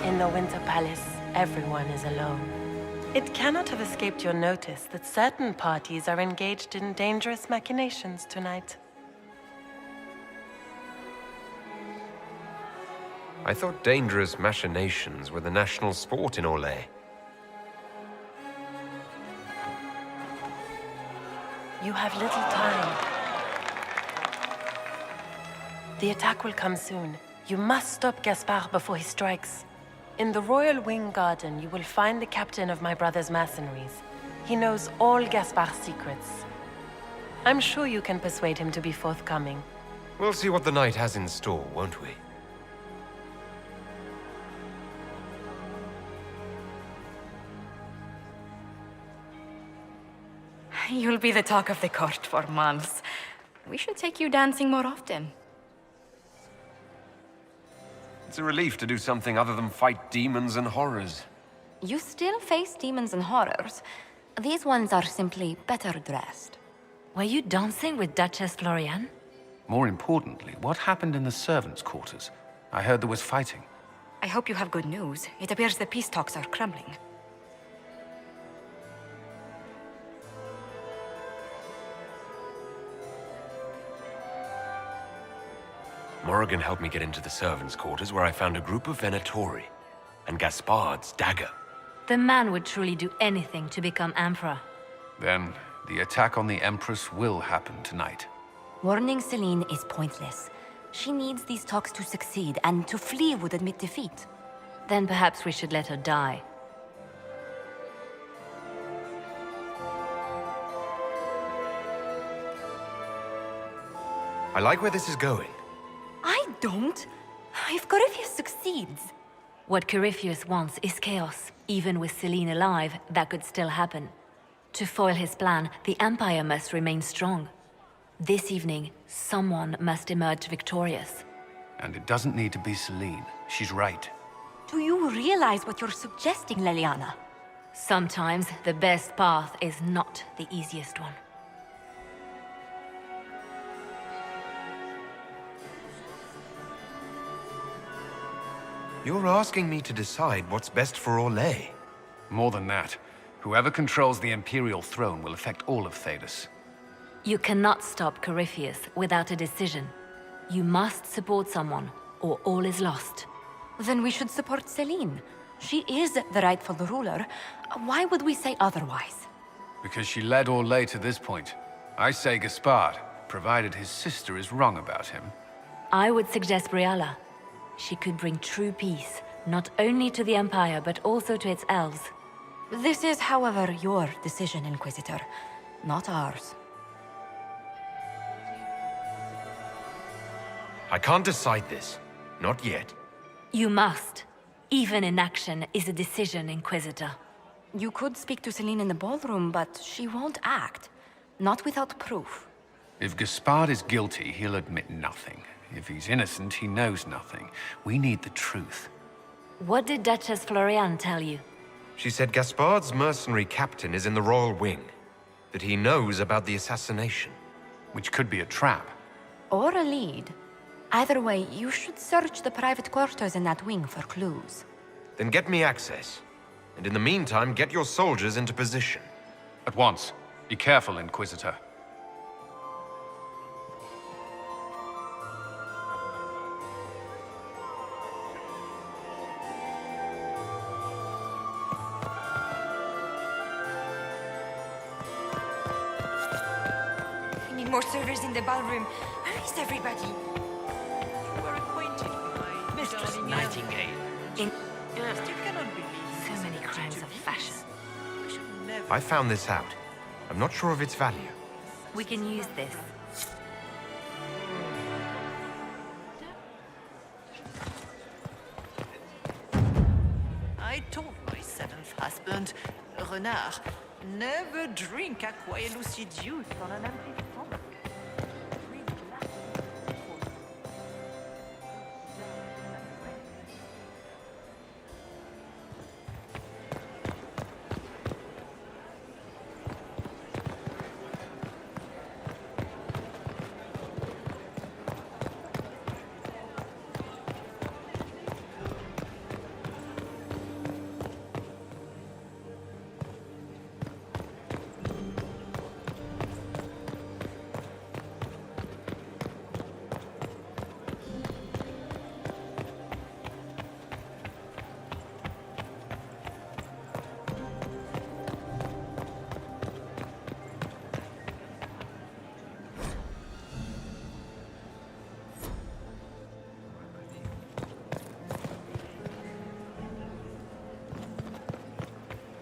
In the Winter Palace, everyone is alone. It cannot have escaped your notice that certain parties are engaged in dangerous machinations tonight.
I thought dangerous machinations were the national sport in Orlais.
You have little time. The attack will come soon. You must stop Gaspard before he strikes. In the Royal Wing Garden, you will find the captain of my brother's mercenaries. He knows all Gaspard's secrets. I'm sure you can persuade him to be forthcoming.
We'll see what the night has in store, won't we?
You'll be the talk of the court for months. We should take you dancing more often.
It's a relief to do something other than fight demons and horrors.
You still face demons and horrors. These ones are simply better dressed.
Were you dancing with Duchess Florian?
More importantly, what happened in the servants' quarters? I heard there was fighting.
I hope you have good news. It appears the peace talks are crumbling.
Morrigan helped me get into the servants' quarters where I found a group of Venatori and Gaspard's dagger.
The man would truly do anything to become Emperor.
Then, the attack on the Empress will happen tonight.
Warning Celine is pointless. She needs these talks to succeed, and to flee would admit defeat.
Then perhaps we should let her die.
I like where this is going.
I don't. If Corypheus succeeds...
What Corypheus wants is chaos. Even with Celine alive, that could still happen. To foil his plan, the Empire must remain strong. This evening, someone must emerge victorious.
And it doesn't need to be Celine. She's right.
Do you realize what you're suggesting, Leliana?
Sometimes the best path is not the easiest one.
You're asking me to decide what's best for Orlais.
More than that, whoever controls the Imperial throne will affect all of Thedas.
You cannot stop Corypheus without a decision. You must support someone, or all is lost.
Then we should support Celine. She is the rightful ruler. Why would we say otherwise?
Because she led Orlais to this point. I say Gaspard, provided his sister is wrong about him.
I would suggest Brialla. She could bring true peace, not only to the Empire, but also to its elves.
This is, however, your decision, Inquisitor, not ours.
I can't decide this. Not yet.
You must. Even inaction is a decision, Inquisitor.
You could speak to Celine in the ballroom, but she won't act. Not without proof.
If Gaspard is guilty, he'll admit nothing. If he's innocent, he knows nothing. We need the truth.
What did Duchess Florian tell you?
She said Gaspard's mercenary captain is in the Royal Wing. That he knows about the assassination.
Which could be a trap.
Or a lead. Either way, you should search the private quarters in that wing for clues.
Then get me access. And in the meantime, get your soldiers into position.
At once. Be careful, Inquisitor.
We need more servers in the ballroom. Where is everybody?
You were acquainted with my
Mistress
darling
Nightingale.
Yes, you cannot believe
So many crimes of fashion.
I should never
I found this out. I'm not sure of its value.
We can use this.
I told my seventh husband, Renard, never drink aqua lucidius on an empty stomach.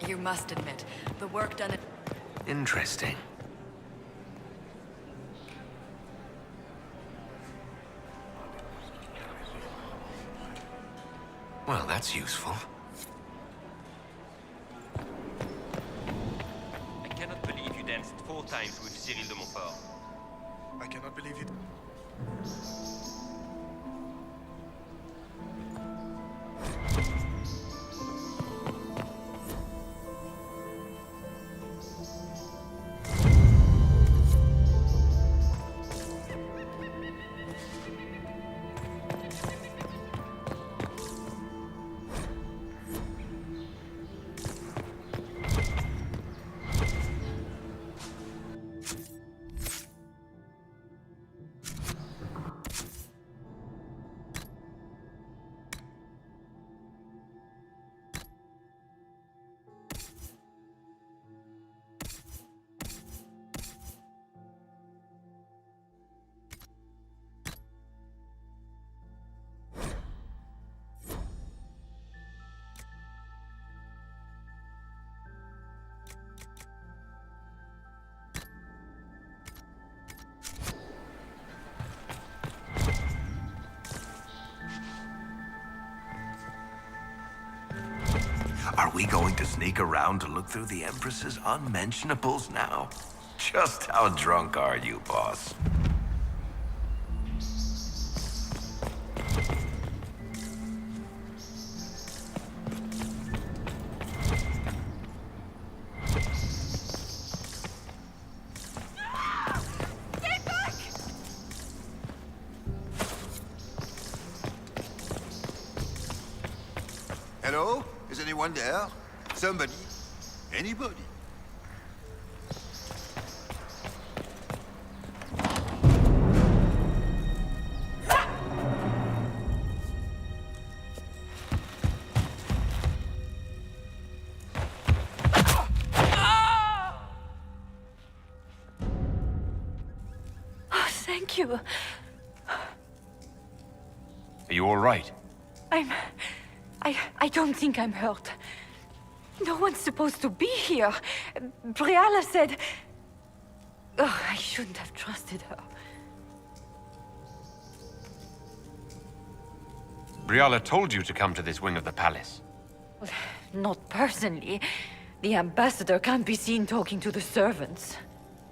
You must admit, the work done at...
Interesting. Well, that's useful.
I cannot believe you danced 4 times with Cyril de Montfort.
I cannot believe it.
Are we going to sneak around to look through the Empress's unmentionables now? Just how drunk are you, boss?
Hello? Is anyone there? Somebody? Anybody?
Oh, thank you.
Are you all right?
I don't think I'm hurt. No one's supposed to be here. Briala said... Oh, I shouldn't have trusted her.
Briala told you to come to this wing of the palace.
Well, not personally. The ambassador can't be seen talking to the servants.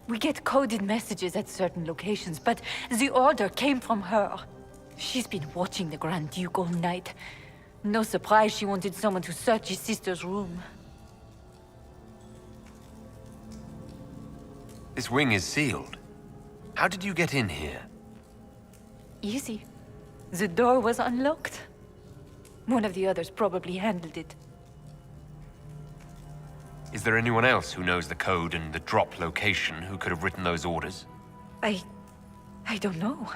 We get coded messages at certain locations, but the order came from her. She's been watching the Grand Duke all night. No surprise she wanted someone to search his sister's room.
This wing is sealed. How did you get in here?
Easy. The door was unlocked. One of the others probably handled it.
Is there anyone else who knows the code and the drop location who could have written those orders?
I don't know.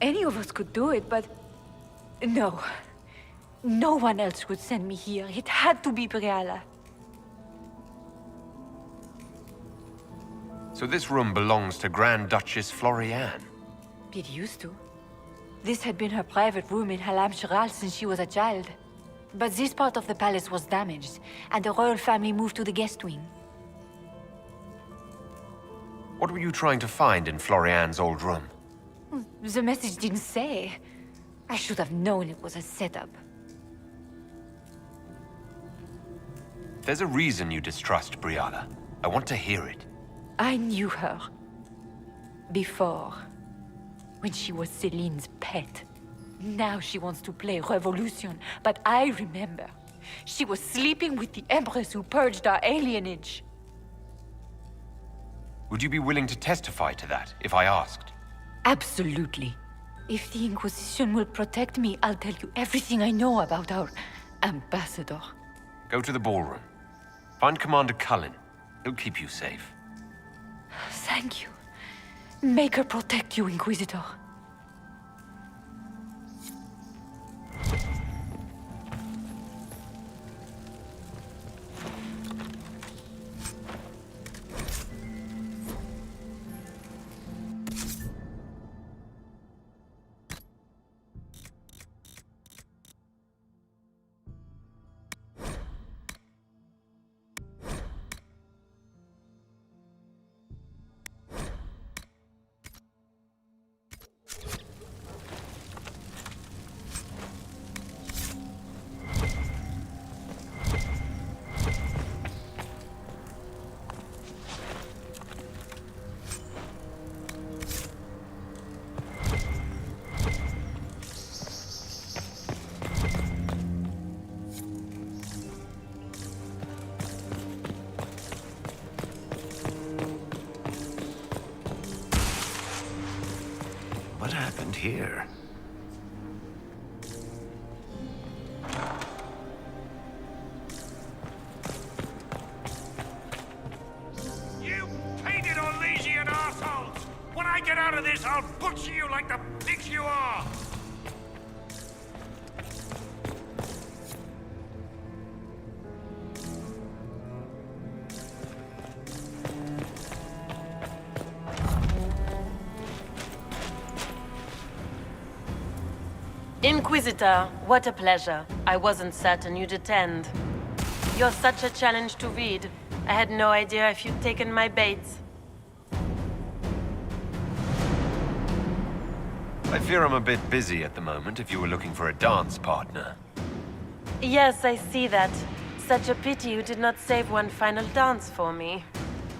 Any of us could do it, but... No. No one else would send me here. It had to be Briala.
So this room belongs to Grand Duchess Florianne?
It used to. This had been her private room in Halam Shiral since she was a child. But this part of the palace was damaged, and the royal family moved to the guest wing.
What were you trying to find in Florian's old room?
The message didn't say. I should have known it was a setup.
There's a reason you distrust Briala. I want to hear it.
I knew her. Before. When she was Celine's pet. Now she wants to play revolution, but I remember. She was sleeping with the Empress who purged our alienage.
Would you be willing to testify to that, if I asked?
Absolutely. If the Inquisition will protect me, I'll tell you everything I know about our ambassador.
Go to the ballroom. Find Commander Cullen. He'll keep you safe.
Thank you. Make her protect you, Inquisitor.
What happened here?
You painted Orlesian assholes! When I get out of this, I'll butcher you like the pigs you are!
Inquisitor, what a pleasure. I wasn't certain you'd attend. You're such a challenge to read. I had no idea if you'd taken my bait.
I fear I'm a bit busy at the moment if you were looking for a dance partner.
Yes, I see that. Such a pity you did not save one final dance for me.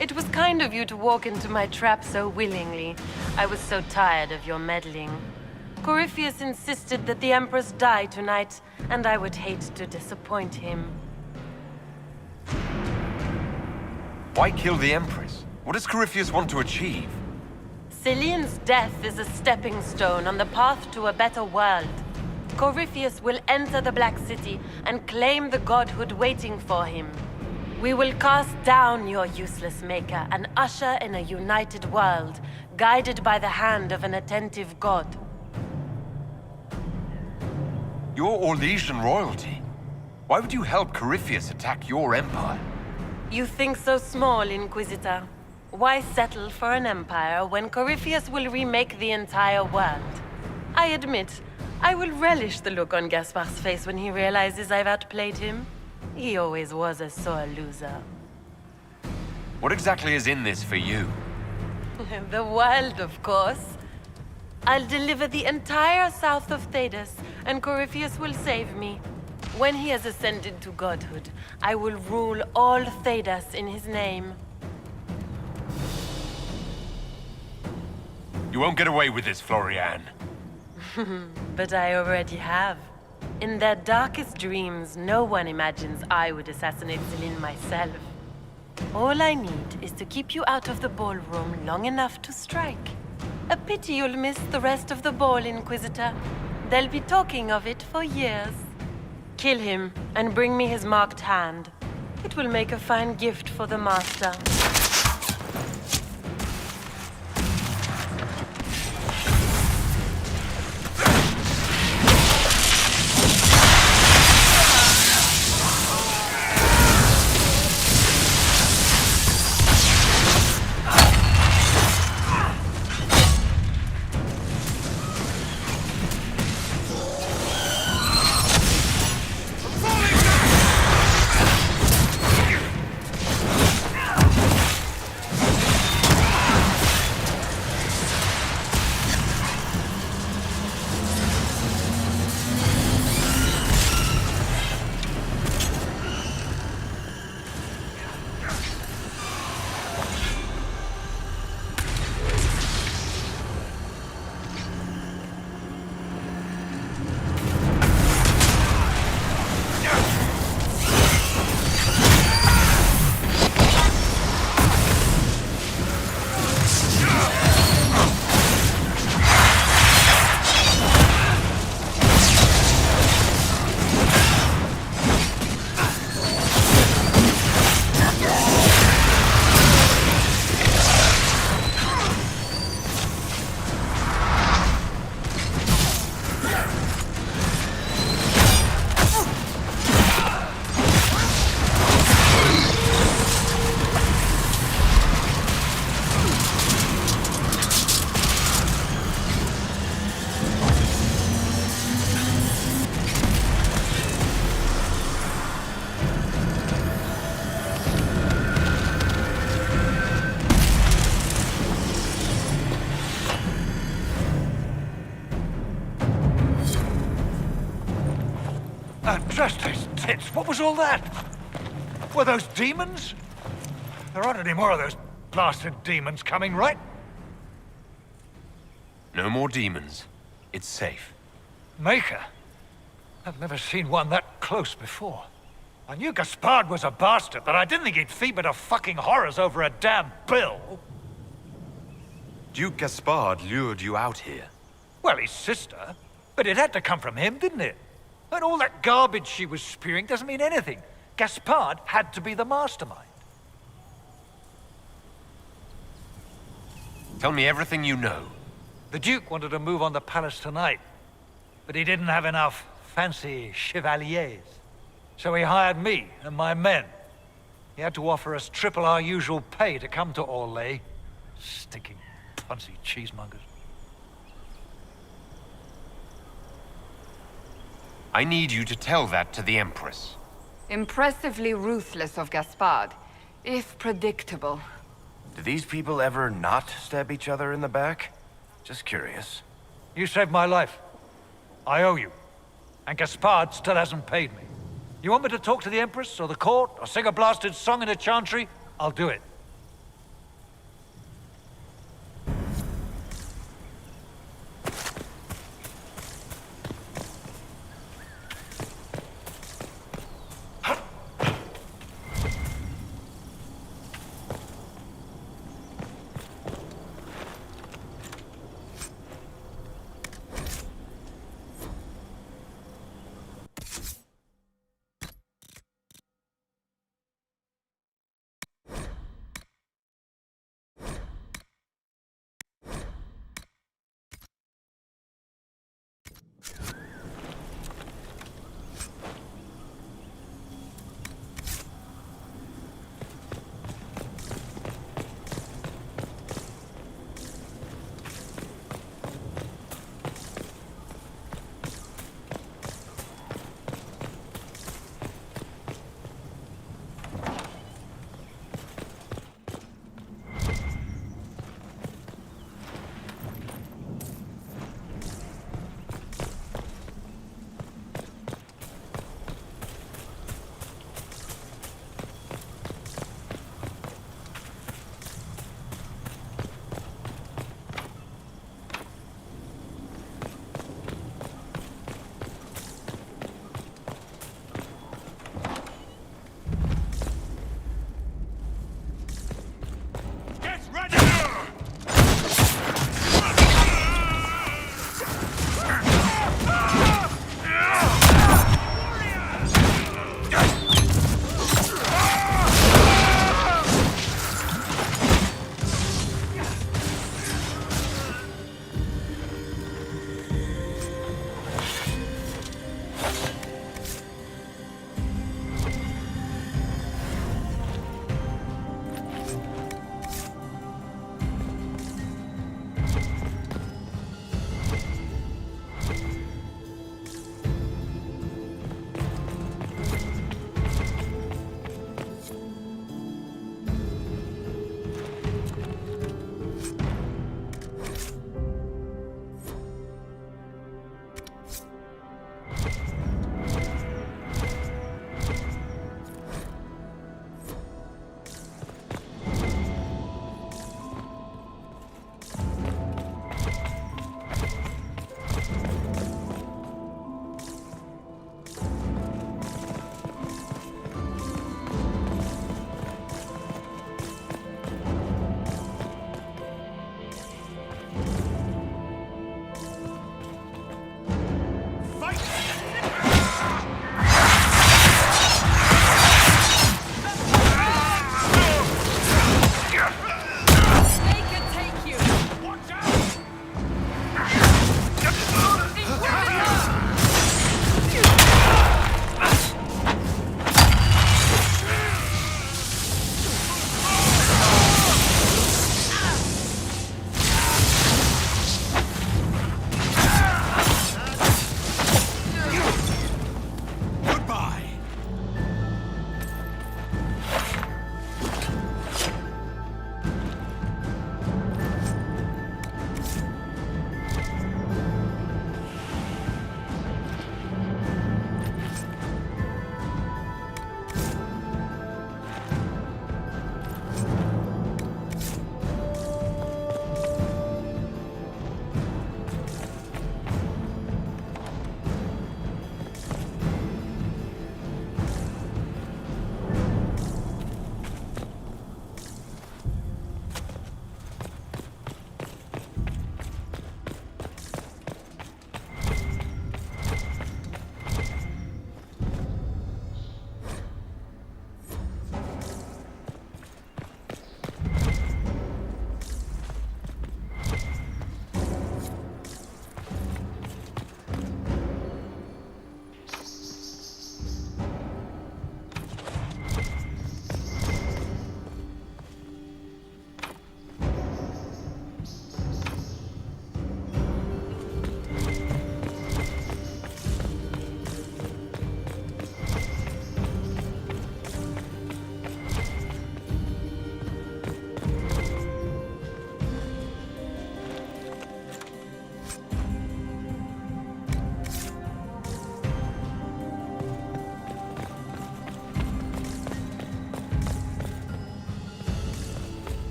It was kind of you to walk into my trap so willingly. I was so tired of your meddling. Corypheus insisted that the Empress die tonight, and I would hate to disappoint him.
Why kill the Empress? What does Corypheus want to achieve?
Celine's death is a stepping stone on the path to a better world. Corypheus will enter the Black City and claim the godhood waiting for him. We will cast down your useless maker and usher in a united world, guided by the hand of an attentive god.
You're Orlesian royalty. Why would you help Corypheus attack your empire?
You think so small, Inquisitor. Why settle for an empire when Corypheus will remake the entire world? I admit, I will relish the look on Gaspard's face when he realizes I've outplayed him. He always was a sore loser.
What exactly is in this for you?
The world, of course. I'll deliver the entire south of Thedas, and Corypheus will save me. When he has ascended to godhood, I will rule all Thedas in his name.
You won't get away with this, Florian.
But I already have. In their darkest dreams, no one imagines I would assassinate Celine myself. All I need is to keep you out of the ballroom long enough to strike. A pity you'll miss the rest of the ball, Inquisitor. They'll be talking of it for years. Kill him, and bring me his marked hand. It will make a fine gift for the Master.
Andraste's tits, what was all that? Were those demons? There aren't any more of those blasted demons coming, right?
No more demons. It's safe.
Maker? I've never seen one that close before. I knew Gaspard was a bastard, but I didn't think he'd feed me to fucking horrors over a damn bill.
Duke Gaspard lured you out here.
Well, his sister. But it had to come from him, didn't it? And all that garbage she was spewing doesn't mean anything. Gaspard had to be the mastermind.
Tell me everything you know.
The Duke wanted to move on the palace tonight, but he didn't have enough fancy chevaliers. So he hired me and my men. He had to offer us triple our usual pay to come to Orlais. Stinking punsy cheesemongers.
I need you to tell that to the Empress.
Impressively ruthless of Gaspard, if predictable.
Do these people ever not stab each other in the back? Just curious.
You saved my life. I owe you. And Gaspard still hasn't paid me. You want me to talk to the Empress, or the court, or sing a blasted song in a chantry? I'll do it.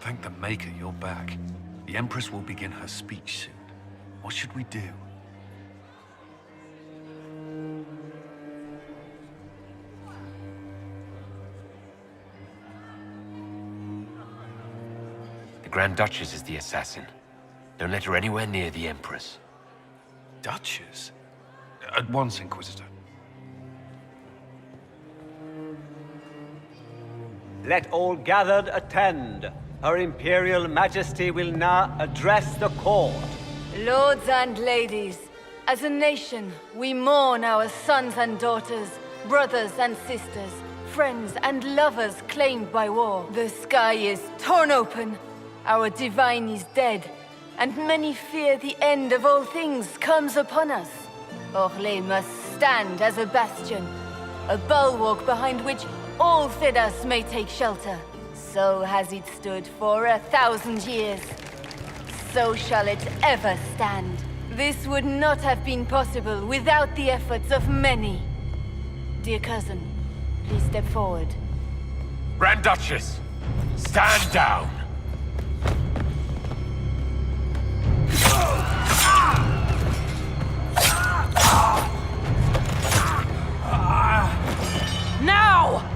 Thank the Maker you're back. The Empress will begin her speech soon. What should we do?
The Grand Duchess is the assassin. Don't let her anywhere near the Empress.
Duchess? At once, Inquisitor.
Let all gathered attend. Her Imperial Majesty will now address the court.
Lords and ladies, as a nation, we mourn our sons and daughters, brothers and sisters, friends and lovers claimed by war. The sky is torn open, our divine is dead, and many fear the end of all things comes upon us. Orlais must stand as a bastion, a bulwark behind which all Thedas may take shelter. So has it stood for 1,000 years. So shall it ever stand. This would not have been possible without the efforts of many. Dear cousin, please step forward.
Grand Duchess, stand down!
Now!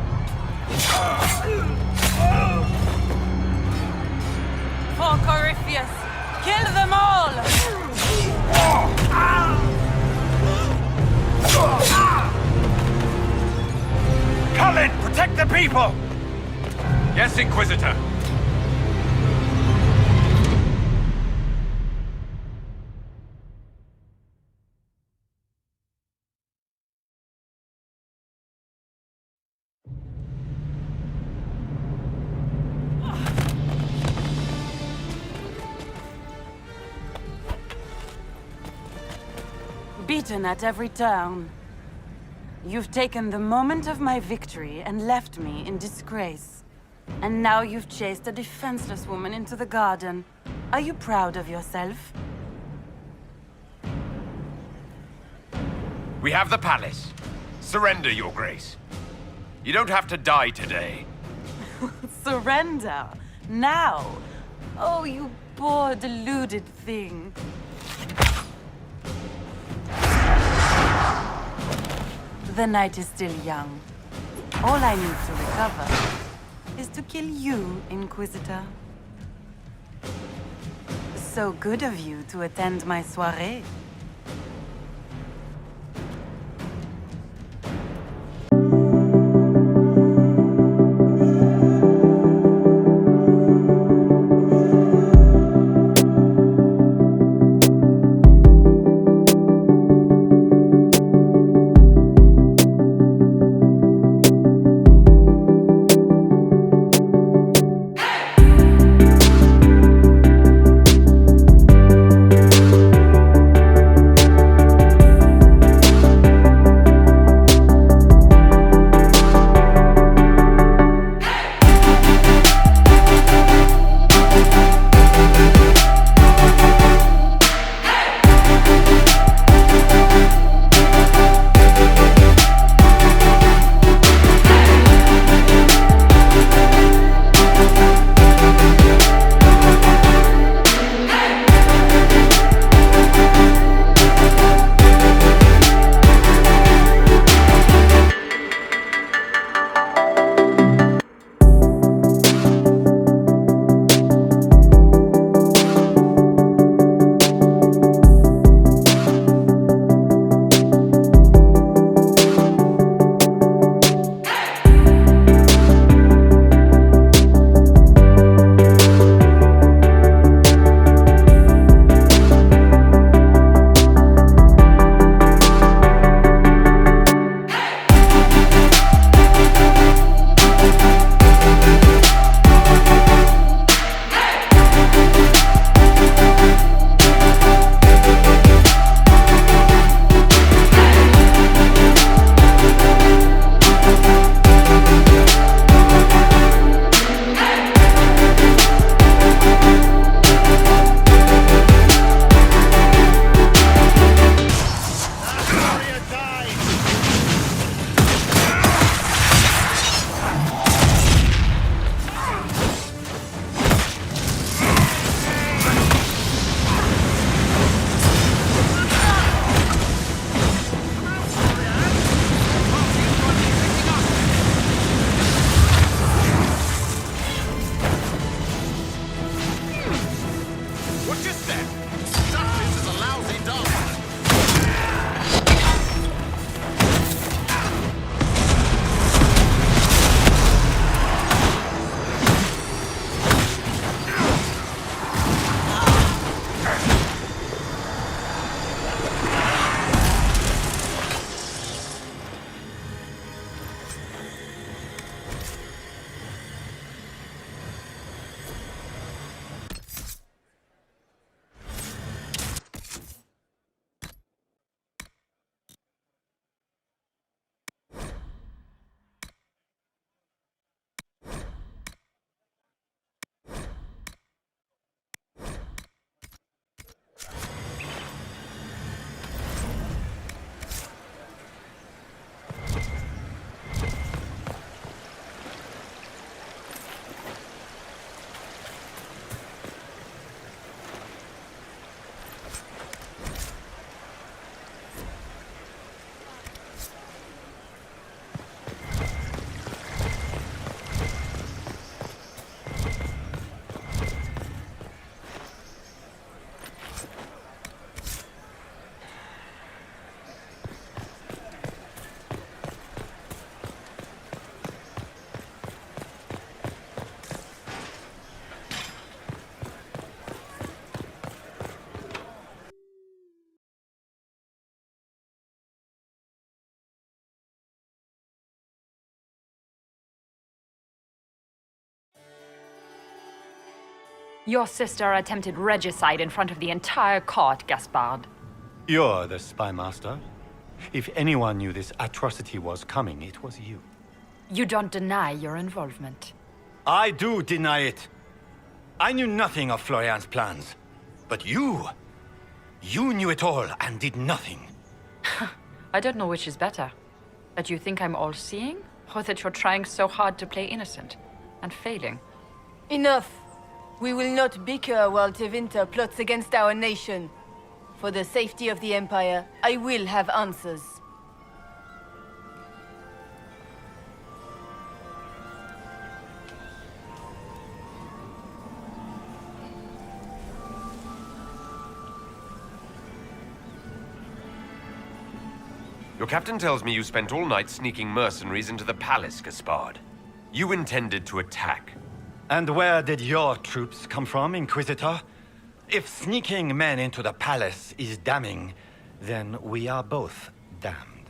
For Corypheus, kill them all!
Cullen, protect the people!
Yes, Inquisitor.
Beaten at every turn. You've taken the moment of my victory and left me in disgrace. And now you've chased a defenseless woman into the garden. Are you proud of yourself?
We have the palace. Surrender, Your Grace. You don't have to die today.
Surrender? Now? Oh, you poor, deluded thing. The night is still young. All I need to recover is to kill you, Inquisitor. So good of you to attend my soirée.
Your sister attempted regicide in front of the entire court, Gaspard.
You're the spy master. If anyone knew this atrocity was coming, it was you.
You don't deny your involvement.
I do deny it. I knew nothing of Florian's plans. But you knew it all and did nothing.
I don't know which is better. That you think I'm all-seeing, or that you're trying so hard to play innocent and failing.
Enough! We will not bicker while Tevinter plots against our nation. For the safety of the Empire, I will have answers.
Your captain tells me you spent all night sneaking mercenaries into the palace, Gaspard. You intended to attack.
And where did your troops come from, Inquisitor? If sneaking men into the palace is damning, then we are both damned.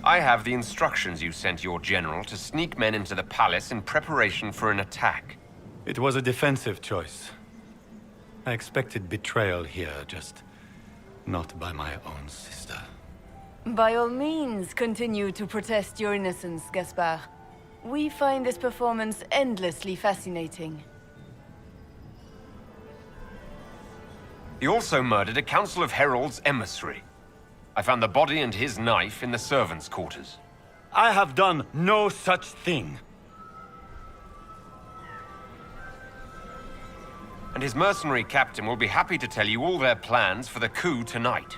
I have the instructions you sent your general to sneak men into the palace in preparation for an attack.
It was a defensive choice. I expected betrayal here, just not by my own sister.
By all means, continue to protest your innocence, Gaspard. We find this performance endlessly fascinating.
He also murdered a Council of Heralds emissary. I found the body and his knife in the servants' quarters.
I have done no such thing.
And his mercenary captain will be happy to tell you all their plans for the coup tonight.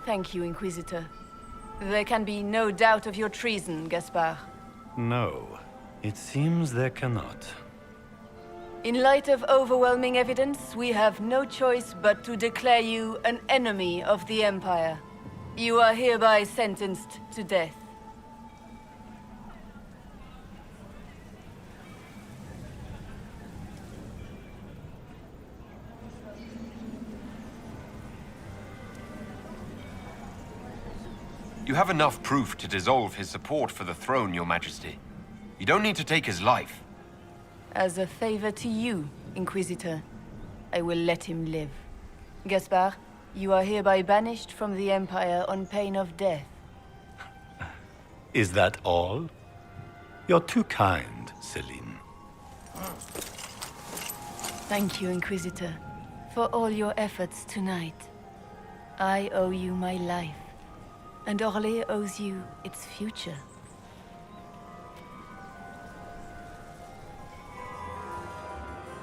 Thank you, Inquisitor. There can be no doubt of your treason, Gaspard.
No, it seems there cannot.
In light of overwhelming evidence, we have no choice but to declare you an enemy of the Empire. You are hereby sentenced to death.
You have enough proof to dissolve his support for the throne, Your Majesty. You don't need to take his life.
As a favor to you, Inquisitor, I will let him live. Gaspard, you are hereby banished from the Empire on pain of death.
Is that all? You're too kind, Celine.
Thank you, Inquisitor, for all your efforts tonight. I owe you my life, and Orlais owes you its future.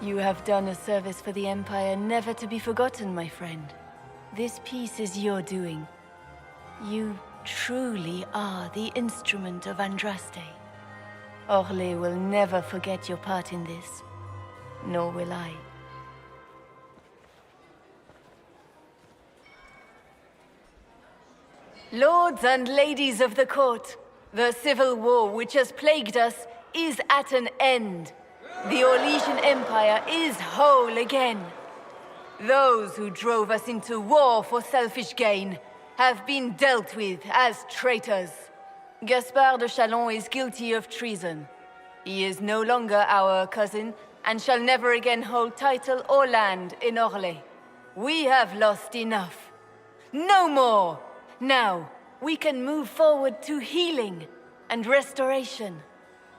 You have done a service for the Empire never to be forgotten, my friend. This piece is your doing. You truly are the instrument of Andraste. Orlais will never forget your part in this, nor will I. Lords and ladies of the court, the civil war which has plagued us is at an end. The Orlesian Empire is whole again. Those who drove us into war for selfish gain have been dealt with as traitors. Gaspard de Chalon is guilty of treason. He is no longer our cousin and shall never again hold title or land in Orlais. We have lost enough. No more! Now, we can move forward to healing and restoration.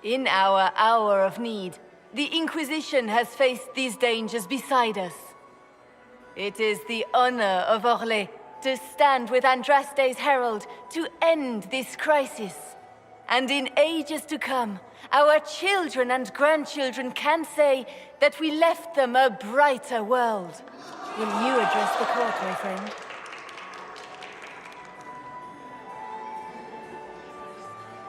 In our hour of need, the Inquisition has faced these dangers beside us. It is the honor of Orlais to stand with Andraste's herald to end this crisis. And in ages to come, our children and grandchildren can say that we left them a brighter world. Will you address the court, my friend?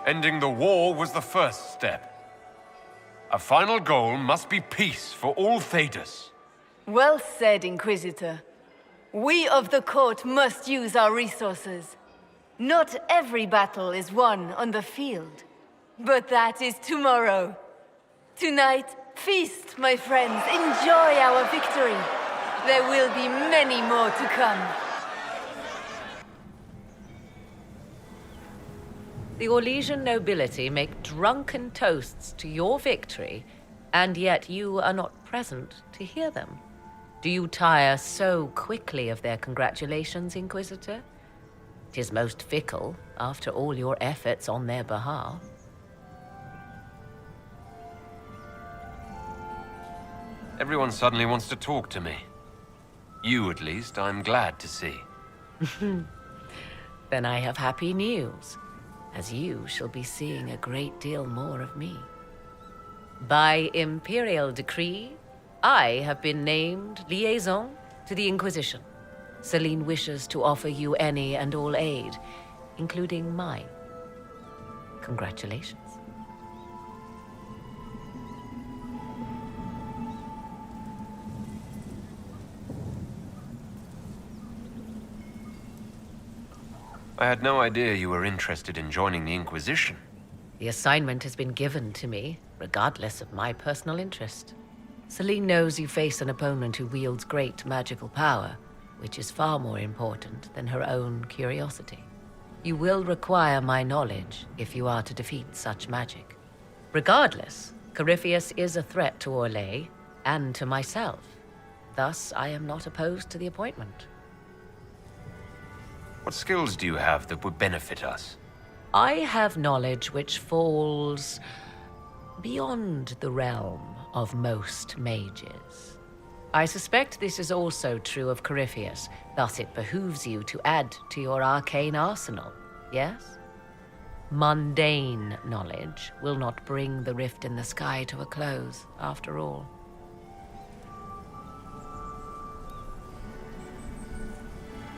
Ending the war was the first step. A final goal must be peace for all Thedas.
Well said, Inquisitor. We of the court must use our resources. Not every battle is won on the field, but that is tomorrow. Tonight, feast, my friends. Enjoy our victory. There will be many more to come.
The Orlesian nobility make drunken toasts to your victory, and yet you are not present to hear them. Do you tire so quickly of their congratulations, Inquisitor? 'Tis most fickle, after all your efforts on their behalf.
Everyone suddenly wants to talk to me. You, at least, I'm glad to see.
Then I have happy news, as you shall be seeing a great deal more of me. By imperial decree, I have been named liaison to the Inquisition. Celine wishes to offer you any and all aid, including mine. Congratulations.
I had no idea you were interested in joining the Inquisition.
The assignment has been given to me, regardless of my personal interest. Celine knows you face an opponent who wields great magical power, which is far more important than her own curiosity. You will require my knowledge if you are to defeat such magic. Regardless, Corypheus is a threat to Orlais and to myself. Thus, I am not opposed to the appointment.
What skills do you have that would benefit us?
I have knowledge which falls beyond the realm of most mages. I suspect this is also true of Corypheus, thus it behooves you to add to your arcane arsenal, yes? Mundane knowledge will not bring the rift in the sky to a close, after all.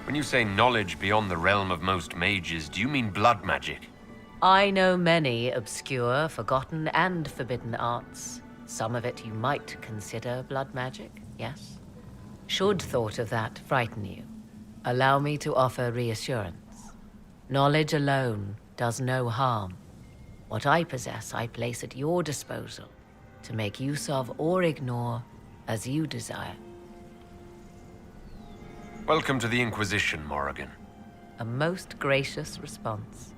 When you say knowledge beyond the realm of most mages, do you mean blood magic?
I know many obscure, forgotten, and forbidden arts. Some of it you might consider blood magic, yes? Should thought of that frighten you, allow me to offer reassurance. Knowledge alone does no harm. What I possess, I place at your disposal to make use of or ignore as you desire.
Welcome to the Inquisition, Morrigan.
A most gracious response.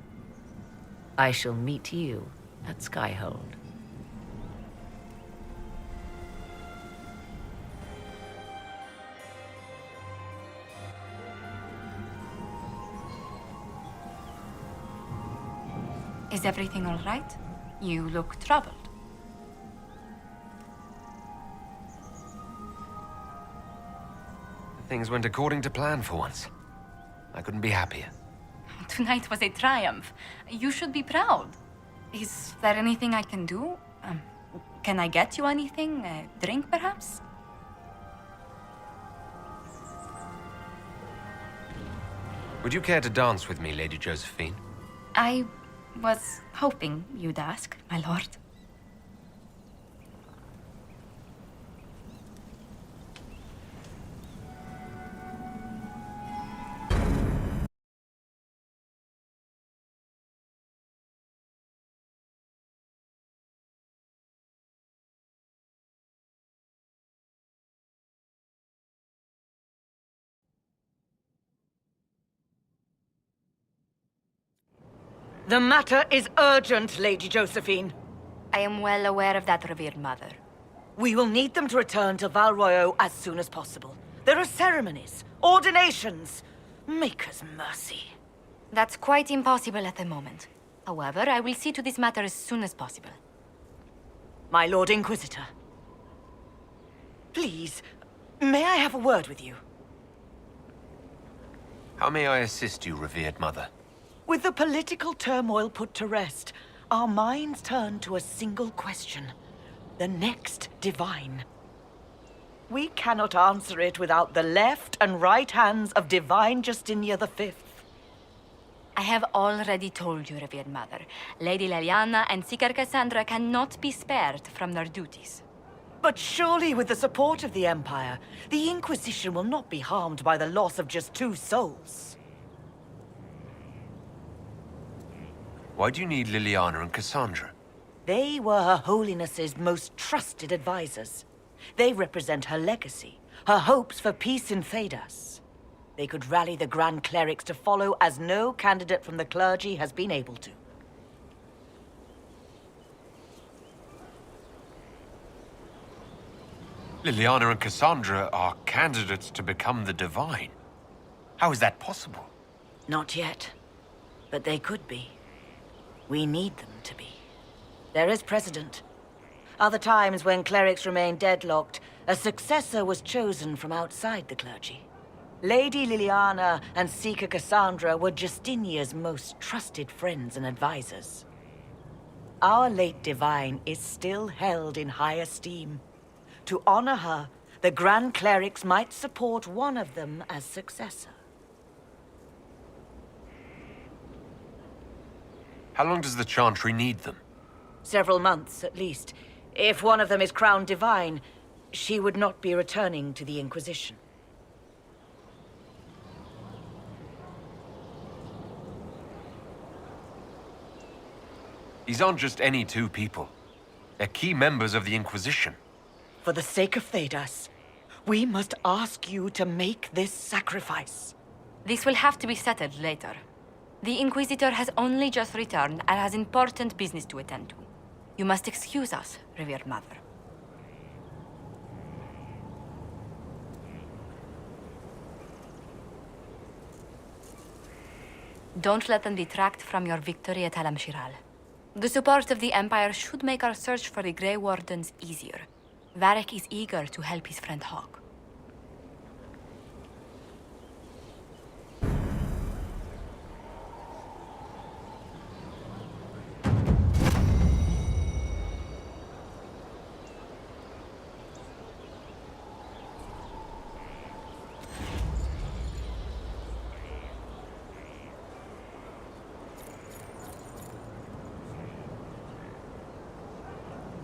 I shall meet you at Skyhold.
Is everything all right? You look troubled.
Things went according to plan for once. I couldn't be happier.
Tonight was a triumph. You should be proud. Is there anything I can do? Can I get you anything? A drink, perhaps?
Would you care to dance with me, Lady Josephine?
I was hoping you'd ask, my lord.
The matter is urgent, Lady Josephine.
I am well aware of that, revered mother.
We will need them to return to Val Royeaux as soon as possible. There are ceremonies, ordinations. Maker's mercy.
That's quite impossible at the moment. However, I will see to this matter as soon as possible.
My Lord Inquisitor. Please, may I have a word with you?
How may I assist you, revered mother?
With the political turmoil put to rest, our minds turn to a single question. The next divine. We cannot answer it without the left and right hands of Divine Justinia V.
I have already told you, revered mother. Lady Leliana and Seeker Cassandra cannot be spared from their duties.
But surely with the support of the Empire, the Inquisition will not be harmed by the loss of just 2 souls.
Why do you need Liliana and Cassandra?
They were Her Holiness's most trusted advisors. They represent her legacy, her hopes for peace in Thedas. They could rally the Grand Clerics to follow as no candidate from the clergy has been able to.
Liliana and Cassandra are candidates to become the Divine. How is that possible?
Not yet. But they could be. We need them to be. There is precedent. Other times when clerics remained deadlocked, a successor was chosen from outside the clergy. Lady Liliana and Seeker Cassandra were Justinia's most trusted friends and advisors. Our late Divine is still held in high esteem. To honor her, the Grand Clerics might support one of them as successor.
How long does the Chantry need them?
Several months, at least. If one of them is crowned Divine, she would not be returning to the Inquisition.
These aren't just any two people. They're key members of the Inquisition.
For the sake of Thedas, we must ask you to make this sacrifice.
This will have to be settled later. The Inquisitor has only just returned and has important business to attend to. You must excuse us, revered mother. Don't let them detract from your victory at Alam Shiral. The support of the Empire should make our search for the Grey Wardens easier. Varric is eager to help his friend Hawk.